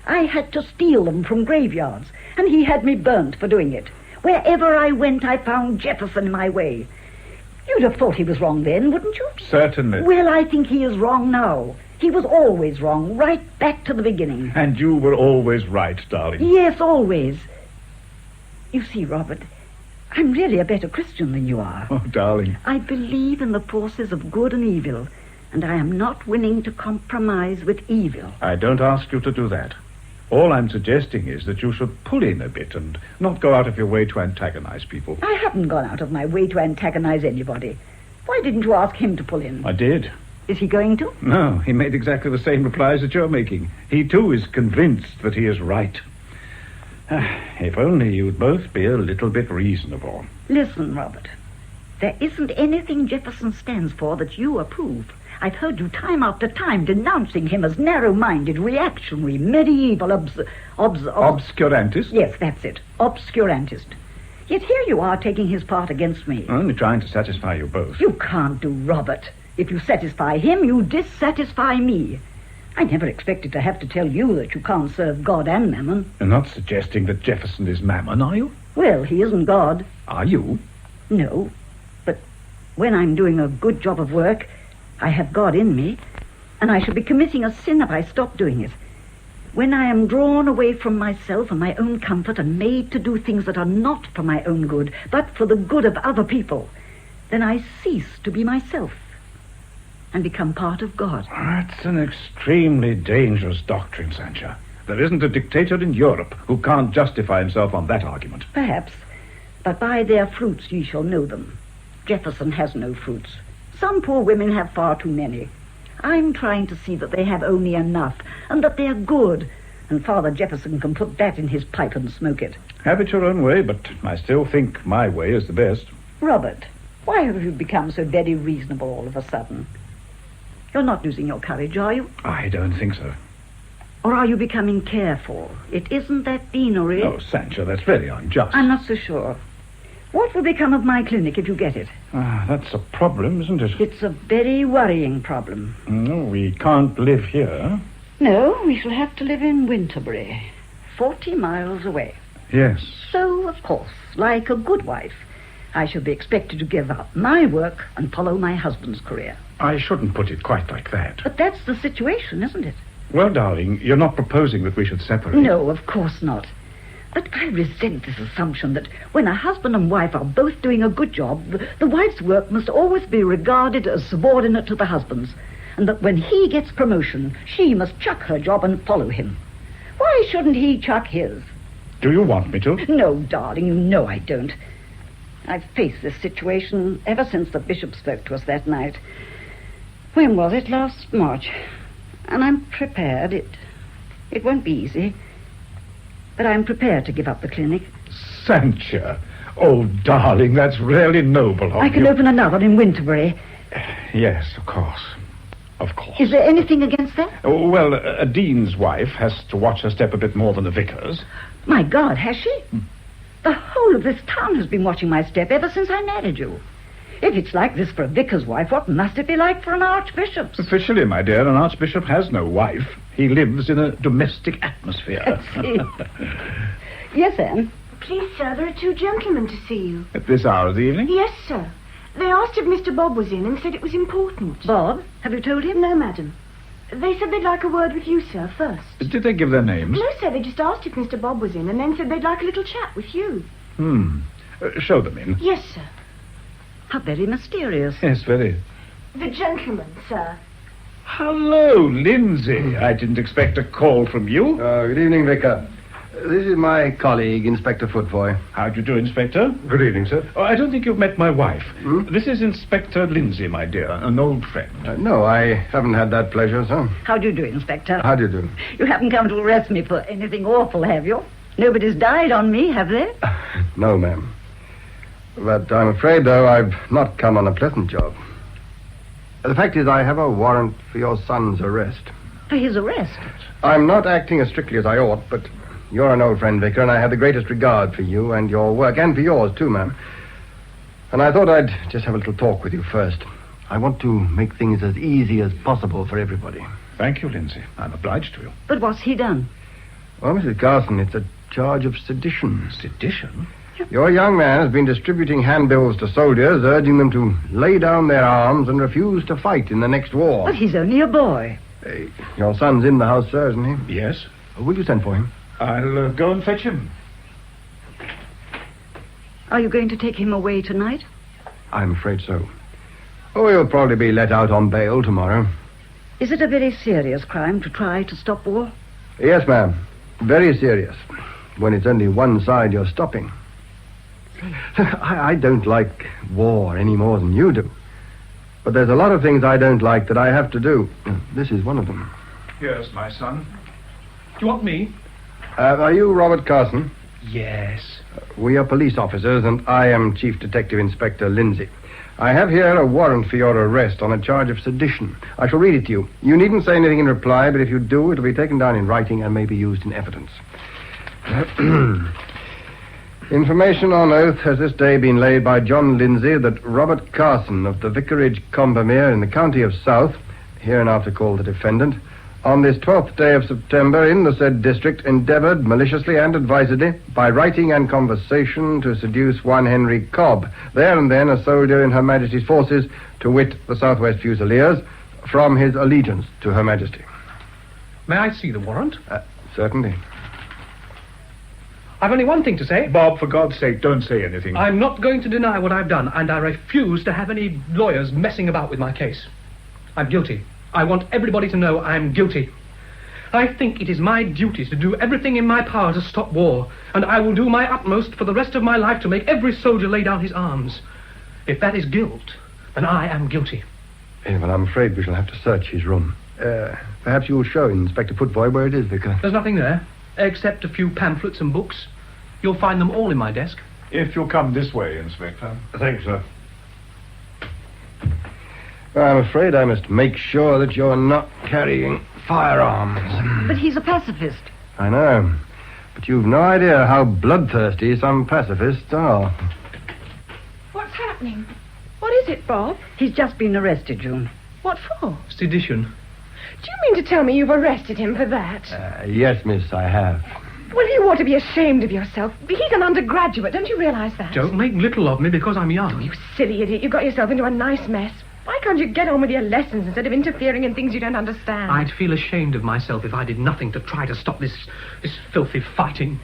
I had to steal them from graveyards, and he had me burnt for doing it. Wherever I went, I found Jefferson in my way. You'd have thought he was wrong then, wouldn't you? Certainly. Well, I think he is wrong now. He was always wrong, right back to the beginning. And you were always right, darling. Yes, always. You see, Robert, I'm really a better Christian than you are. Oh, darling. I believe in the forces of good and evil, and I am not willing to compromise with evil. I don't ask you to do that. All I'm suggesting is that you should pull in a bit and not go out of your way to antagonize people. I haven't gone out of my way to antagonize anybody. Why didn't you ask him to pull in? I did. Is he going to? No, he made exactly the same replies that you're making. He, too, is convinced that he is right. If only you'd both be a little bit reasonable. Listen, Robert. There isn't anything Jefferson stands for that you approve. I've heard you time after time denouncing him as narrow-minded, reactionary, medieval, Obscurantist? Yes, that's it. Obscurantist. Yet here you are taking his part against me. Only trying to satisfy you both. You can't do Robert. If you satisfy him, you dissatisfy me. I never expected to have to tell you that you can't serve God and Mammon. You're not suggesting that Jefferson is Mammon, are you? Well, he isn't God. Are you? No. But when I'm doing a good job of work, I have God in me, and I should be committing a sin if I stop doing it. When I am drawn away from myself and my own comfort and made to do things that are not for my own good, but for the good of other people, then I cease to be myself and become part of God. That's an extremely dangerous doctrine, Sancha. There isn't a dictator in Europe who can't justify himself on that argument. Perhaps, but by their fruits ye shall know them. Jefferson has no fruits. Some poor women have far too many. I'm trying to see that they have only enough, and that they're good, and Father Jefferson can put that in his pipe and smoke it. Have it your own way, but I still think my way is the best. Robert, Why have you become so very reasonable all of a sudden? You're not losing your courage, are you? I don't think so. Or are you becoming careful? It isn't that deanery. Oh, Sancho, that's very unjust. I'm not so sure. What will become of my clinic if you get it? That's a problem, isn't it? It's a very worrying problem. No, we can't live here. No, we shall have to live in Winterbury, 40 miles away. Yes. So, of course, like a good wife, I shall be expected to give up my work and follow my husband's career. I shouldn't put it quite like that. But that's the situation, isn't it? Well, darling, you're not proposing that we should separate. No, of course not. But I resent this assumption that when a husband and wife are both doing a good job, the wife's work must always be regarded as subordinate to the husband's, and that when he gets promotion, she must chuck her job and follow him. Why shouldn't he chuck his? Do you want me to? No, darling, you know I don't. I've faced this situation ever since the bishop spoke to us that night. When was it? Last March. And I'm prepared. It won't be easy. But I'm prepared to give up the clinic. Sancha. Oh, darling, that's really noble of you. I can open another in Winterbury. Yes, of course. Of course. Is there anything against that? Oh, well, a dean's wife has to watch her step a bit more than a vicar's. My God, has she? The whole of this town has been watching my step ever since I married you. If it's like this for a vicar's wife, what must it be like for an archbishop's? Officially, my dear, an archbishop has no wife. He lives in a domestic atmosphere. I see. Yes, Anne? Please, sir, there are two gentlemen to see you. At this hour of the evening? Yes, sir. They asked if Mr. Bob was in and said it was important. Bob? Have you told him? No, madam. They said they'd like a word with you, sir, first. Did they give their names? No, sir, they just asked if Mr. Bob was in and then said they'd like a little chat with you. Show them in. Yes, sir. How very mysterious. Yes, very. The gentleman, sir. Hello, Lindsay. I didn't expect a call from you. Good evening, Vicar. This is my colleague, Inspector Footboy. How do you do, Inspector? Good evening, sir. Oh, I don't think you've met my wife. This is Inspector Lindsay, my dear, an old friend. No, I haven't had that pleasure, sir. How do you do, Inspector? How do you do? You haven't come to arrest me for anything awful, have you? Nobody's died on me, have they? No, ma'am. But I'm afraid, though, I've not come on a pleasant job. The fact is, I have a warrant for your son's arrest. For his arrest? I'm not acting as strictly as I ought, but you're an old friend, Vicar, and I have the greatest regard for you and your work, and for yours, too, ma'am. And I thought I'd just have a little talk with you first. I want to make things as easy as possible for everybody. Thank you, Lindsay. I'm obliged to you. But what's he done? Well, Mrs. Carson, it's a charge of sedition. Sedition? Your young man has been distributing handbills to soldiers, urging them to lay down their arms and refuse to fight in the next war. But he's only a boy. Your son's in the house, sir, isn't he? Yes. Will you send for him? I'll go and fetch him. Are you going to take him away tonight? I'm afraid so. Oh, he'll probably be let out on bail tomorrow. Is it a very serious crime to try to stop war? Yes, ma'am. Very serious. When it's only one side you're stopping. I don't like war any more than you do. But there's a lot of things I don't like that I have to do. This is one of them. Yes, my son. Do you want me? Are you Robert Carson? Yes. We are police officers, and I am Chief Detective Inspector Lindsay. I have here a warrant for your arrest on a charge of sedition. I shall read it to you. You needn't say anything in reply, but if you do, it'll be taken down in writing and may be used in evidence. Information on oath has this day been laid by John Lindsay that Robert Carson of the Vicarage Combermere in the county of South, hereinafter called the defendant, on this 12th day of September in the said district endeavoured maliciously and advisedly by writing and conversation to seduce one Henry Cobb, there and then a soldier in Her Majesty's forces, to wit the Southwest Fusiliers, from his allegiance to Her Majesty. May I see the warrant? Certainly. I've only one thing to say. Bob, for God's sake, don't say anything. I'm not going to deny what I've done, and I refuse to have any lawyers messing about with my case. I'm guilty. I want everybody to know I'm guilty. I think it is my duty to do everything in my power to stop war, and I will do my utmost for the rest of my life to make every soldier lay down his arms. If that is guilt, then I am guilty. Well, I'm afraid we shall have to search his room. Perhaps you will show Inspector Footboy where it is, Vicar. There's nothing there, except a few pamphlets and books. You'll find them all in my desk. If you'll come this way, Inspector. Thanks, sir. I'm afraid I must make sure that you're not carrying firearms. But he's a pacifist. I know. But you've no idea how bloodthirsty some pacifists are. What's happening? What is it, Bob? He's just been arrested, June. What for? Sedition. Do you mean to tell me you've arrested him for that? Yes, miss, I have. Well, you ought to be ashamed of yourself. He's an undergraduate, don't you realise that? Don't make little of me because I'm young. You silly idiot. You got yourself into a nice mess. Why can't you get on with your lessons instead of interfering in things you don't understand? I'd feel ashamed of myself if I did nothing to try to stop this filthy fighting.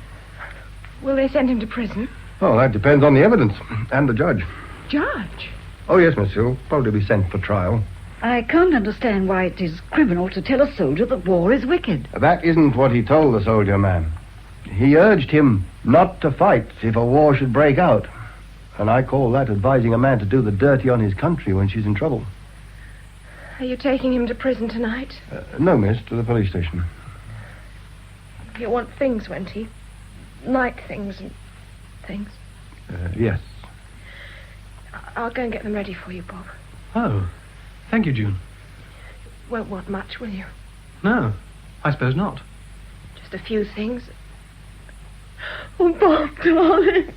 Will they send him to prison? Oh, that depends on the evidence and the judge. Judge? Oh, yes, miss, he'll probably be sent for trial. I can't understand why it is criminal to tell a soldier that war is wicked. That isn't what he told the soldier man. He urged him not to fight if a war should break out. And I call that advising a man to do the dirty on his country when she's in trouble. Are you taking him to prison tonight? No, miss, to the police station. You want things, won't he? Night things and things. Yes. I'll go and get them ready for you, Bob. Oh, thank you, June. Won't want much, will you? No, I suppose not. Just a few things. Oh, Bob, darling.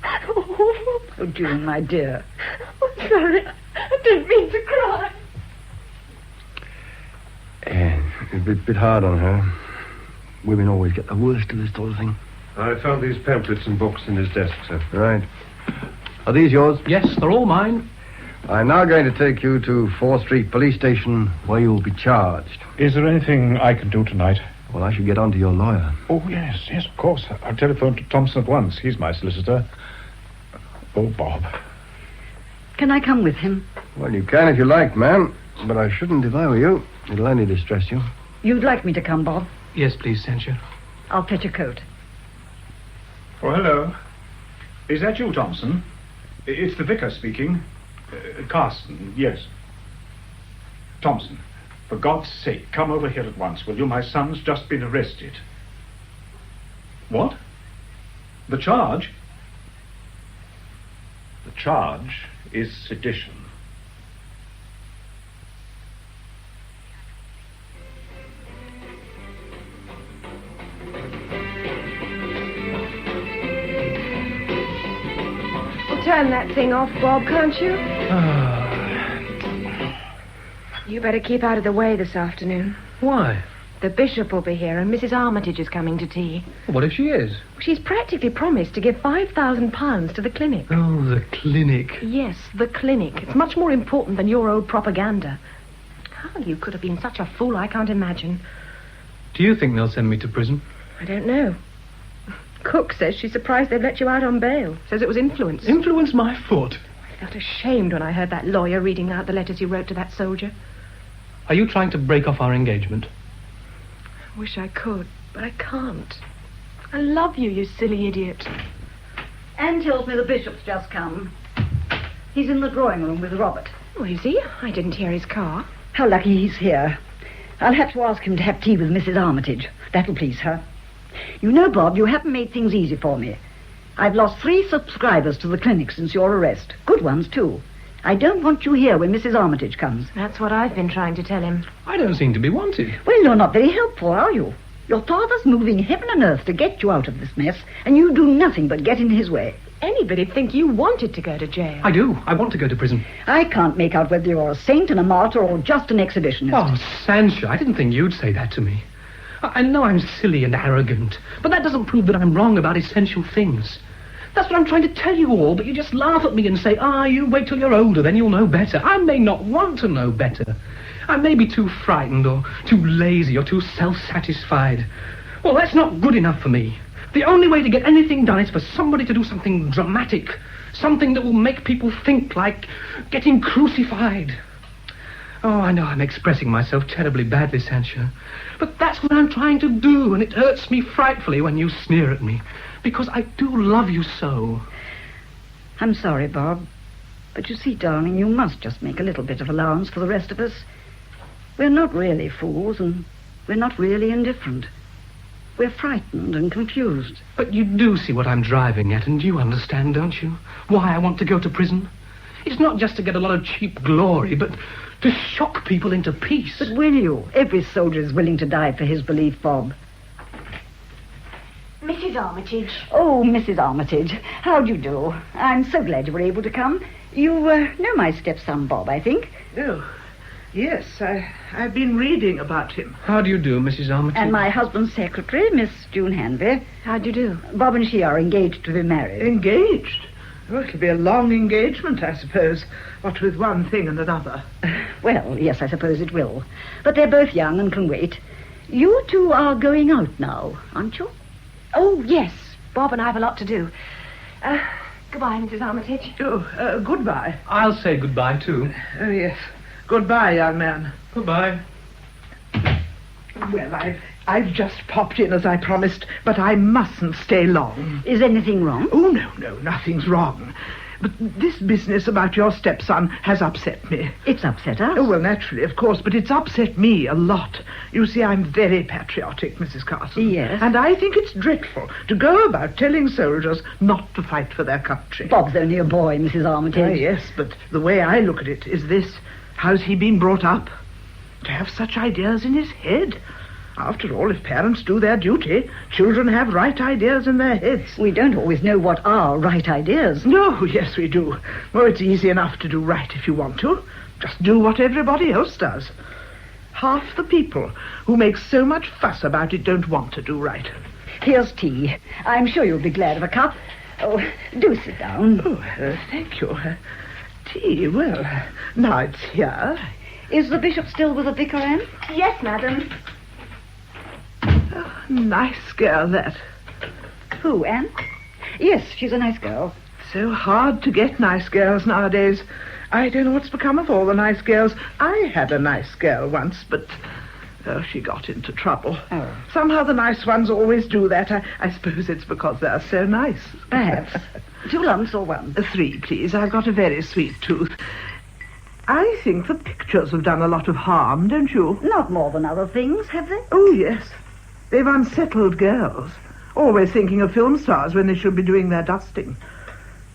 Oh, June, my dear. I'm sorry. I didn't mean to cry. It's a bit hard on her. Women always get the worst of this sort of thing. I found these pamphlets and books in his desk, sir. Right. Are these yours? Yes, they're all mine. I'm now going to take you to 4th Street Police Station, where you'll be charged. Is there anything I can do tonight? Well, I should get on to your lawyer. Oh, yes, of course. I'll telephone to Thompson at once. He's my solicitor. Oh, Bob. Can I come with him? Well, you can if you like, ma'am. But I shouldn't if I were you. It'll only distress you. You'd like me to come, Bob? Yes, please, Sancho. I'll fetch a coat. Oh, hello. Is that you, Thompson? It's the vicar speaking. Carson, yes. Thompson, for God's sake, come over here at once, will you? My son's just been arrested. What? The charge? The charge is sedition. Turn that thing off, Bob, can't you? You better keep out of the way this afternoon. Why? The bishop will be here and Mrs. Armitage is coming to tea. What if she is? She's practically promised to give £5,000 to the clinic. Oh, the clinic. Yes, the clinic. It's much more important than your old propaganda. How you could have been such a fool, I can't imagine. Do you think they'll send me to prison? I don't know. Cook says she's surprised they've let you out on bail. Says it was influence. Influence my foot? I felt ashamed when I heard that lawyer reading out the letters you wrote to that soldier. Are you trying to break off our engagement? I wish I could, but I can't. I love you, you silly idiot. Anne tells me the bishop's just come. He's in the drawing room with Robert. Oh, is he? I didn't hear his car. How lucky he's here. I'll have to ask him to have tea with Mrs. Armitage. That'll please her. You know, Bob, you haven't made things easy for me. I've lost 3 subscribers to the clinic since your arrest. Good ones, too. I don't want you here when Mrs. Armitage comes. That's what I've been trying to tell him. I don't seem to be wanted. Well, you're not very helpful, are you? Your father's moving heaven and earth to get you out of this mess, and you do nothing but get in his way. Anybody'd think you wanted to go to jail. I do. I want to go to prison. I can't make out whether you're a saint and a martyr or just an exhibitionist. Oh, Sancho, I didn't think you'd say that to me. I know I'm silly and arrogant, but that doesn't prove that I'm wrong about essential things. That's what I'm trying to tell you all, but you just laugh at me and say, you wait till you're older, then you'll know better. I may not want to know better. I may be too frightened or too lazy or too self-satisfied. Well, that's not good enough for me. The only way to get anything done is for somebody to do something dramatic, something that will make people think, like getting crucified. Oh, I know I'm expressing myself terribly badly, Sancho, but that's what I'm trying to do, and it hurts me frightfully when you sneer at me, because I do love you so. I'm sorry, Bob, but you see, darling, you must just make a little bit of allowance for the rest of us. We're not really fools, and we're not really indifferent. We're frightened and confused. But you do see what I'm driving at, and you understand, don't you? Why I want to go to prison? It's not just to get a lot of cheap glory, but To shock people into peace. But will you? Every soldier is willing to die for his belief, Bob. Mrs. Armitage. Oh, Mrs. Armitage, how do you do? I'm so glad you were able to come. You know my stepson, Bob, I think. Oh, yes, I've been reading about him. How do you do, Mrs. Armitage? And my husband's secretary, Miss June Hanby. How do you do? Bob and she are engaged to be married. Engaged? Well, it'll be a long engagement, I suppose, what with one thing and another. Well, yes, I suppose it will. But they're both young and can wait. You two are going out now, aren't you? Oh, yes. Bob and I have a lot to do. Goodbye, Mrs. Armitage. Oh, goodbye. I'll say goodbye, too. Oh, yes. Goodbye, young man. Goodbye. Well, I've just popped in as I promised, but I mustn't stay long. Is anything wrong? Oh, no, nothing's wrong. But this business about your stepson has upset me. It's upset us? Oh, well, naturally, of course, but it's upset me a lot. You see, I'm very patriotic, Mrs. Carson. Yes. And I think it's dreadful to go about telling soldiers not to fight for their country. Bob's only a boy, Mrs. Armitage. Yes, but the way I look at it is this. How's he been brought up? To have such ideas in his head? After all, if parents do their duty, children have right ideas in their heads. We don't always know what are right ideas. No, yes, we do. Well, it's easy enough to do right if you want to. Just do what everybody else does. Half the people who make so much fuss about it don't want to do right. Here's tea. I'm sure you'll be glad of a cup. Oh, do sit down. Oh, thank you. Tea, well, now it's here. Is the bishop still with the vicar, Anne? Yes, madam. Oh, nice girl, that. Who, Anne? Yes, she's a nice girl. So hard to get nice girls nowadays. I don't know what's become of all the nice girls. I had a nice girl once, but she got into trouble. Oh. Somehow the nice ones always do that. I suppose it's because they're so nice. Perhaps. 2 lumps or 1? 3, please. I've got a very sweet tooth. I think the pictures have done a lot of harm, don't you? Not more than other things, have they? Oh, yes. They've unsettled girls, always thinking of film stars when they should be doing their dusting.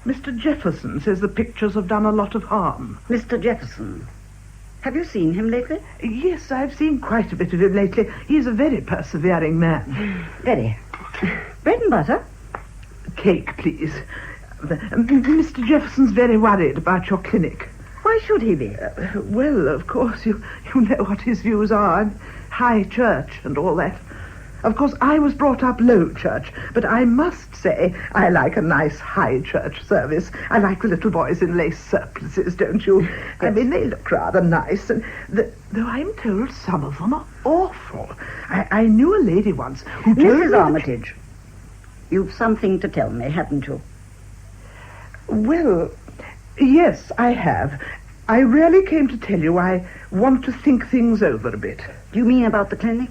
Mr. Jefferson says the pictures have done a lot of harm. Mr. Jefferson. Have you seen him lately? Yes, I've seen quite a bit of him lately. He's a very persevering man. Very. Bread and butter? Cake, please. Mr. Jefferson's very worried about your clinic. Why should he be? Well, of course, you know what his views are. High church and all that. Of course, I was brought up low church, but I must say I like a nice high church service. I like the little boys in lace surplices, don't you? Yes. I mean, they look rather nice, and though I'm told some of them are awful. I knew a lady once who told Mrs. me... Armitage, you've something to tell me, haven't you? Well, yes, I have. I really came to tell you I want to think things over a bit. Do you mean about the clinic?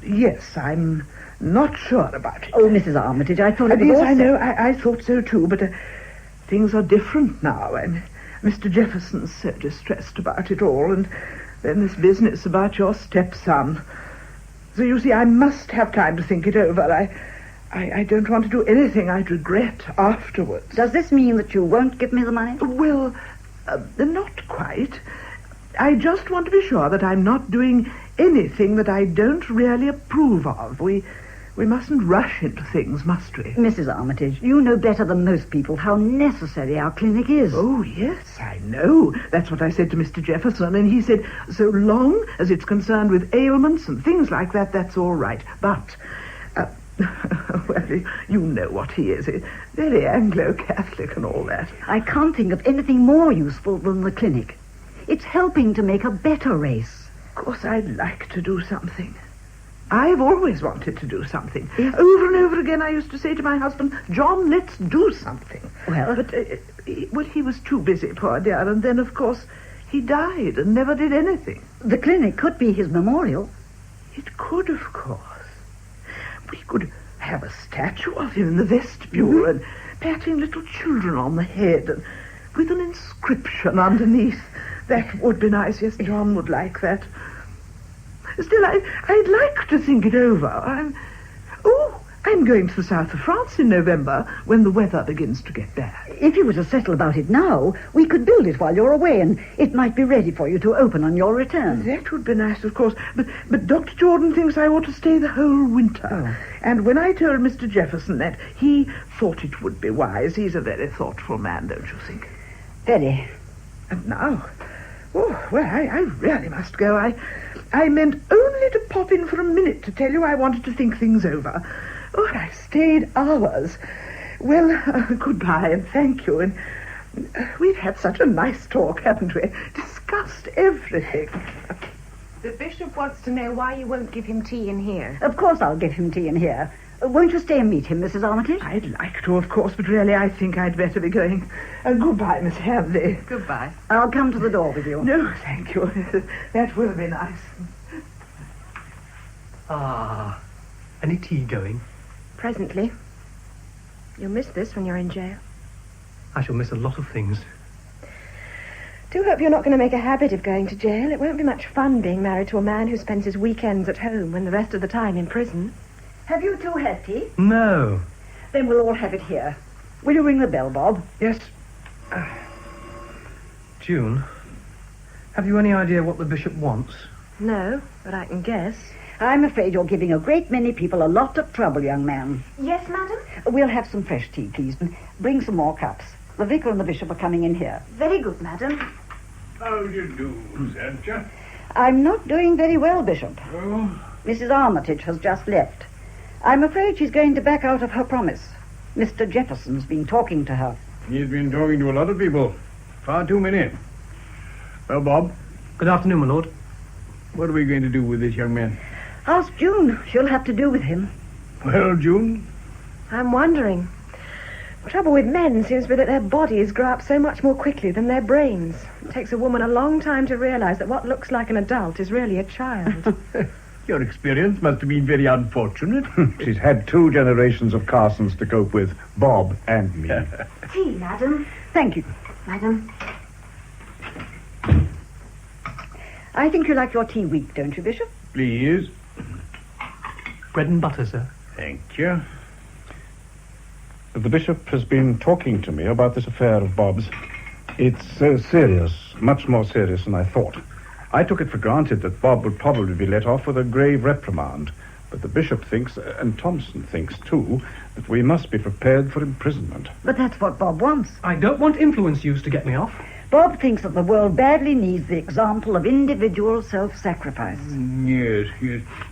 Yes, I'm not sure about it. Oh, Mrs. Armitage, I thought it was Yes, also... I know, I thought so too, but things are different now, and Mr. Jefferson's so distressed about it all, and then this business about your stepson. So you see, I must have time to think it over. I don't want to do anything I'd regret afterwards. Does this mean that you won't give me the money? Well, not quite. I just want to be sure that I'm not doing anything that I don't really approve of. We mustn't rush into things, must we? Mrs. Armitage, you know better than most people how necessary our clinic is. Oh, yes, I know. That's what I said to Mr. Jefferson, and he said, so long as it's concerned with ailments and things like that, that's all right. But... well, you know what he is. Very Anglo-Catholic and all that. I can't think of anything more useful than the clinic. It's helping to make a better race. Of course, I'd like to do something. I've always wanted to do something. Yes. Over and over again I used to say to my husband, John, let's do something. Well... But he was too busy, poor dear, and then, of course, he died and never did anything. The clinic could be his memorial. It could, of course. We could have a statue of him in the vestibule and patting little children on the head and with an inscription underneath. That would be nice. Yes, John would like that. Still, I'd like to think it over. I'm going to the south of France in November when the weather begins to get bad. If you were to settle about it now, we could build it while you're away, and it might be ready for you to open on your return. That would be nice, of course. But Dr. Jordan thinks I ought to stay the whole winter. Oh. And when I told Mr. Jefferson that, he thought it would be wise. He's a very thoughtful man, don't you think? Very. And now... Oh, well, I really must go. I meant only to pop in for a minute to tell you I wanted to think things over. Oh, I stayed hours. Well, goodbye and thank you. And we've had such a nice talk, haven't we? Discussed everything. The bishop wants to know why you won't give him tea in here. Of course I'll give him tea in here. Won't you stay and meet him, Mrs. Armitage? I'd like to, of course, but really I think I'd better be going. Goodbye, Miss Hamley. Goodbye. I'll come to the door with you. No, thank you. That will be nice. Ah, any tea going? Presently. You'll miss this when you're in jail. I shall miss a lot of things. Do hope you're not going to make a habit of going to jail. It won't be much fun being married to a man who spends his weekends at home and the rest of the time in prison. Have you two had tea? No. Then we'll all have it here. Will you ring the bell, Bob? Yes. June, have you any idea what the bishop wants? No, but I can guess. I'm afraid you're giving a great many people a lot of trouble, young man. Yes, madam? We'll have some fresh tea, please. Bring some more cups. The vicar and the bishop are coming in here. Very good, madam. How do you do, Sancha? I'm not doing very well, Bishop. Oh? Mrs. Armitage has just left. I'm afraid she's going to back out of her promise. Mr. Jefferson's been talking to her. He's been talking to a lot of people. Far too many. Well, Bob, Good afternoon, my lord. what are we going to do with this young man? Ask June. She'll have to do with him. Well, June, I'm wondering. The trouble with men seems to be that their bodies grow up so much more quickly than their brains. It takes a woman a long time to realize that what looks like an adult is really a child. your experience must have been very unfortunate. She's had 2 generations of Carsons to cope with, Bob and me. Tea, madam. Thank you. Madam. I think you like your tea weak, don't you, Bishop? Please. Bread and butter, sir. Thank you. The bishop has been talking to me about this affair of Bob's. It's serious, much more serious than I thought. I took it for granted that Bob would probably be let off with a grave reprimand. But the bishop thinks, and Thompson thinks too, that we must be prepared for imprisonment. But that's what Bob wants. I don't want influence used to get me off. Bob thinks that the world badly needs the example of individual self-sacrifice. Yes.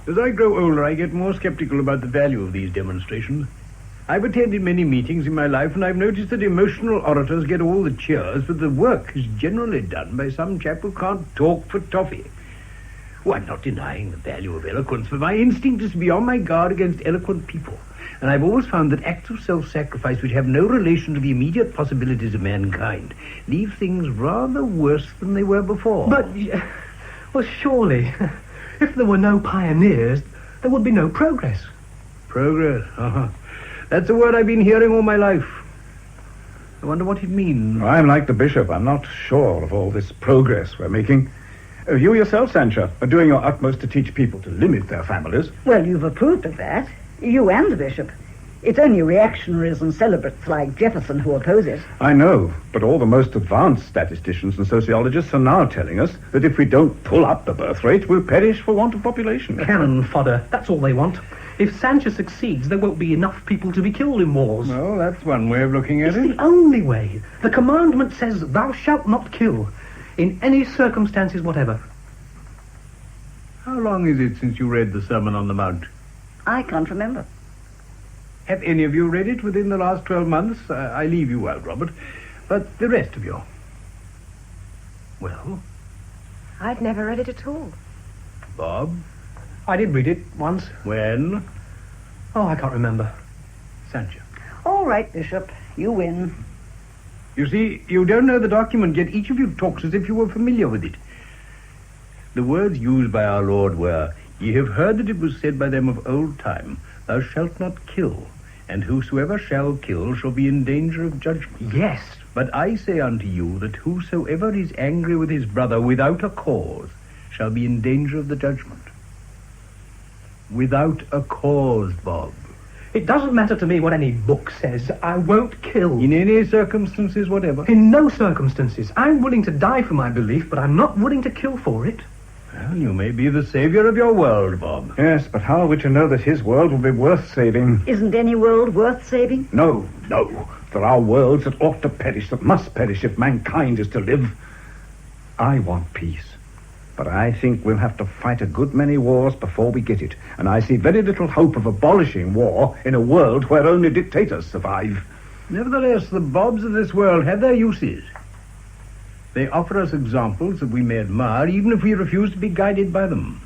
As I grow older, I get more skeptical about the value of these demonstrations. I've attended many meetings in my life, and I've noticed that emotional orators get all the cheers, but the work is generally done by some chap who can't talk for toffee. Oh, I'm not denying the value of eloquence, but my instinct is to be on my guard against eloquent people. And I've always found that acts of self-sacrifice which have no relation to the immediate possibilities of mankind leave things rather worse than they were before. But, well, surely, if there were no pioneers, there would be no progress. Progress? Uh-huh. That's a word I've been hearing all my life. I wonder what it means. I'm like the bishop. I'm not sure of all this progress we're making. You yourself, Sancha, are doing your utmost to teach people to limit their families. Well, you've approved of that. You and the bishop. It's only reactionaries and celebrates like Jefferson who oppose it. I know, but all the most advanced statisticians and sociologists are now telling us that if we don't pull up the birth rate, we'll perish for want of population. Cannon fodder, that's all they want. If Sancha succeeds, there won't be enough people to be killed in wars. Well, that's one way of looking at It's it. the only way. The commandment says, thou shalt not kill, in any circumstances whatever. How long is it since you read the Sermon on the Mount? I can't remember. Have any of you read it within the last 12 months? I leave you out, Robert. But the rest of you? Well, I've never read it at all. Bob? I did read it once. When? Oh, I can't remember. Sancha. All right, Bishop. You win. You see, you don't know the document, yet each of you talks as if you were familiar with it. The words used by our Lord were, Ye have heard that it was said by them of old time, Thou shalt not kill, and whosoever shall kill shall be in danger of judgment. Yes. But I say unto you that whosoever is angry with his brother without a cause shall be in danger of the judgment. Without a cause, Bob. It doesn't matter to me what any book says. I won't kill. In any circumstances whatever? In no circumstances. I'm willing to die for my belief, but I'm not willing to kill for it. Well, you may be the saviour of your world, Bob. Yes, but how are we to know that his world will be worth saving? Isn't any world worth saving? No. There are worlds that ought to perish, that must perish if mankind is to live. I want peace. But I think we'll have to fight a good many wars before we get it. And I see very little hope of abolishing war in a world where only dictators survive. Nevertheless, the Bobs of this world have their uses. They offer us examples that we may admire, even if we refuse to be guided by them.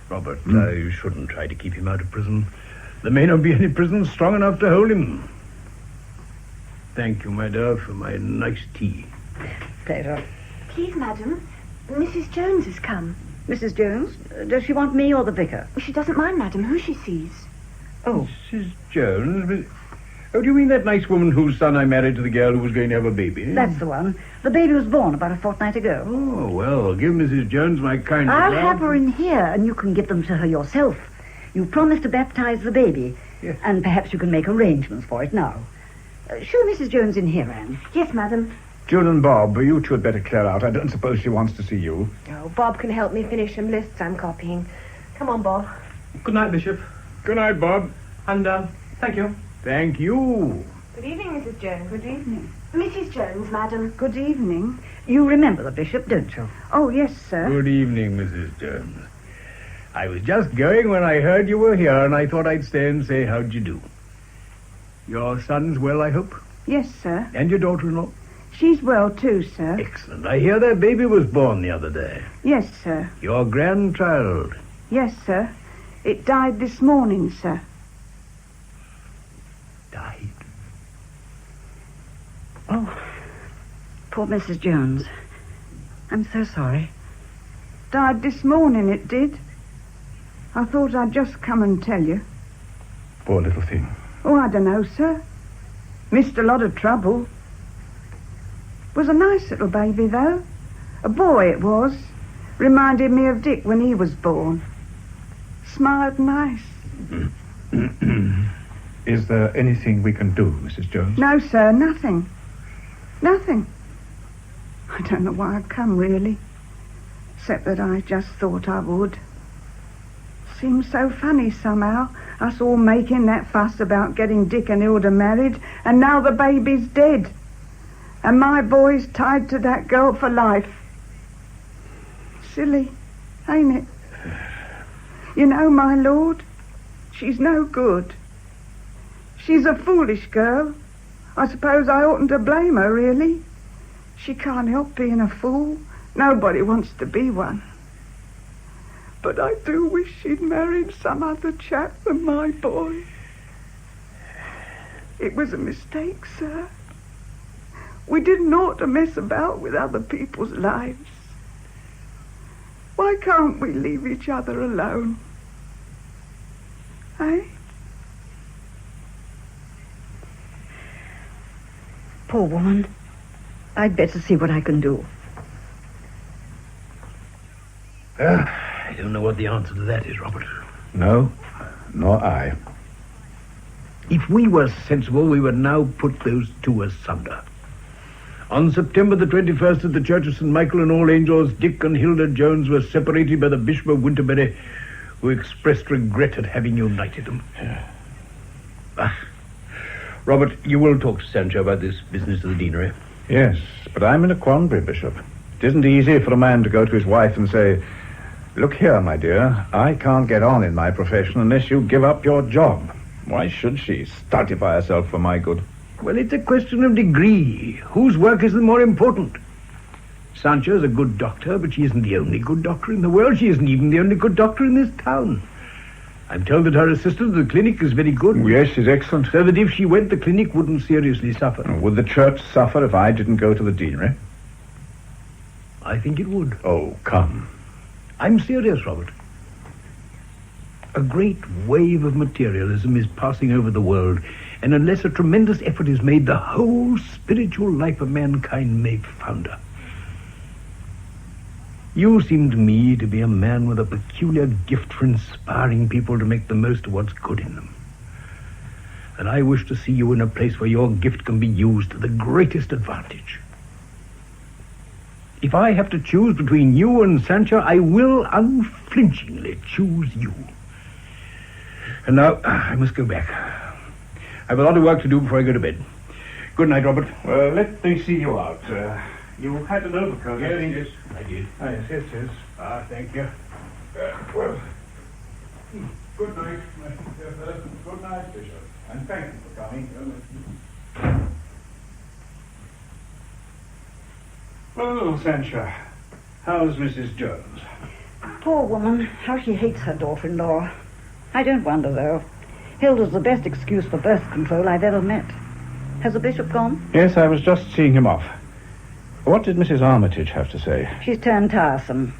Robert, you shouldn't try to keep him out of prison. There may not be any prison strong enough to hold him. Thank you, my dear, for my nice tea. Pleasure. Please, madam, Mrs. Jones has come. Mrs. Jones? Does she want me or the vicar? She doesn't mind, madam, who she sees. Oh. Mrs. Jones? Oh, do you mean that nice woman whose son I married to the girl who was going to have a baby? That's the one. The baby was born about a fortnight ago. Oh, well, give Mrs. Jones my kind I'll regards. have her in here, and you can give them to her yourself. You promised to baptize the baby. Yes. And perhaps you can make arrangements for it now. Show Mrs. Jones in here, Anne. Yes, madam. June and Bob, you two had better clear out. I don't suppose she wants to see you. Oh, Bob can help me finish some lists I'm copying. Come on, Bob. Good night, Bishop. Good night, Bob. And, thank you. Thank you. Good evening, Mrs. Jones. Good evening. Mrs. Jones, madam. Good evening. You remember the bishop, don't you? Oh, yes, sir. Good evening, Mrs. Jones. I was just going when I heard you were here, and I thought I'd stay and say how'd you do. Your son's well, I hope? Yes, sir. And your daughter-in-law? She's well, too, sir. Excellent. I hear their baby was born the other day. Yes, sir. Your grandchild. Yes, sir. It died this morning, sir. Died? Oh, poor Mrs. Jones. I'm so sorry. Died this morning, it did. I thought I'd just come and tell you. Poor little thing. Oh, I don't know, sir. Missed a lot of trouble. Was a nice little baby, though. A boy it was. Reminded me of Dick when he was born. Smiled nice. Is there anything we can do, Mrs. Jones? No, sir, nothing. Nothing. I don't know why I've come, really. Except that I just thought I would. Seems so funny somehow, us all making that fuss about getting Dick and Hilda married, and now the baby's dead. And my boy's tied to that girl for life. Silly, ain't it? You know, my lord, she's no good. She's a foolish girl. I suppose I oughtn't to blame her, really. She can't help being a fool. Nobody wants to be one. But I do wish she'd married some other chap than my boy. It was a mistake, sir. We didn't ought to mess about with other people's lives. Why can't we leave each other alone? Eh? Poor woman. I'd better see what I can do. I don't know what the answer to that is, Robert. No, nor I. If we were sensible, we would now put those two asunder. On September the 21st at the Church of St. Michael and All Angels, Dick and Hilda Jones were separated by the Bishop of Winterbury, who expressed regret at having united them. Robert, you will talk to Sancho about this business of the deanery. Yes, but I'm in a quandary, Bishop. It isn't easy for a man to go to his wife and say, "Look here, my dear, I can't get on in my profession unless you give up your job." Why should she stultify herself for my good? Well, it's a question of degree. Whose work is the more important? Sancho's a good doctor, but she isn't the only good doctor in the world. She isn't even the only good doctor in this town. I'm told that her assistant at the clinic is very good. Yes, she's excellent. So that if she went, the clinic wouldn't seriously suffer. Would the church suffer if I didn't go to the deanery? I think it would. Oh, come. I'm serious, Robert. A great wave of materialism is passing over the world, and unless a tremendous effort is made, the whole spiritual life of mankind may founder. You seem to me to be a man with a peculiar gift for inspiring people to make the most of what's good in them. And I wish to see you in a place where your gift can be used to the greatest advantage. If I have to choose between you and Sancho, I will unflinchingly choose you. And now, I must go back. I have a lot of work to do before I go to bed. Good night, Robert. Well, let me see you out. You had an overcoat, I think. Yes, I did. Ah, yes. Thank you. Well, good night, my dear fellow. Good night, Bishop. And thank you for coming. Well, Sancho, how's Mrs. Jones? Poor woman, how she hates her daughter-in-law. I don't wonder, though. Hilda's the best excuse for birth control I've ever met. Has the bishop gone? Yes, I was just seeing him off. What did Mrs. Armitage have to say? She's turned tiresome.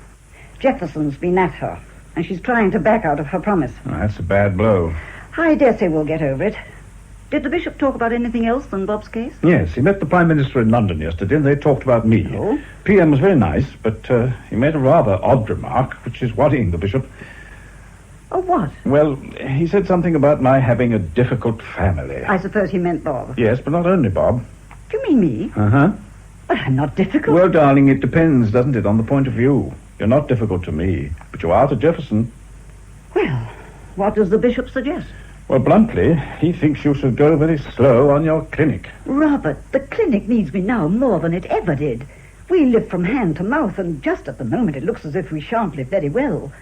Jefferson's been at her, and she's trying to back out of her promise. Oh, that's a bad blow. I dare say we'll get over it. Did the bishop talk about anything else than Bob's case? Yes, he met the Prime Minister in London yesterday, and they talked about me. Oh? PM was very nice, but he made a rather odd remark, which is worrying the bishop. Oh, what? Well, he said something about my having a difficult family. I suppose he meant Bob. Yes, but not only Bob. Do you mean me? Uh-huh. But I'm not difficult. Well, darling, it depends, doesn't it, on the point of view. You're not difficult to me, but you are to Jefferson. Well, what does the bishop suggest? Well, bluntly, he thinks you should go very slow on your clinic. Robert, the clinic needs me now more than it ever did. We live from hand to mouth, and just at the moment it looks as if we shan't live very well.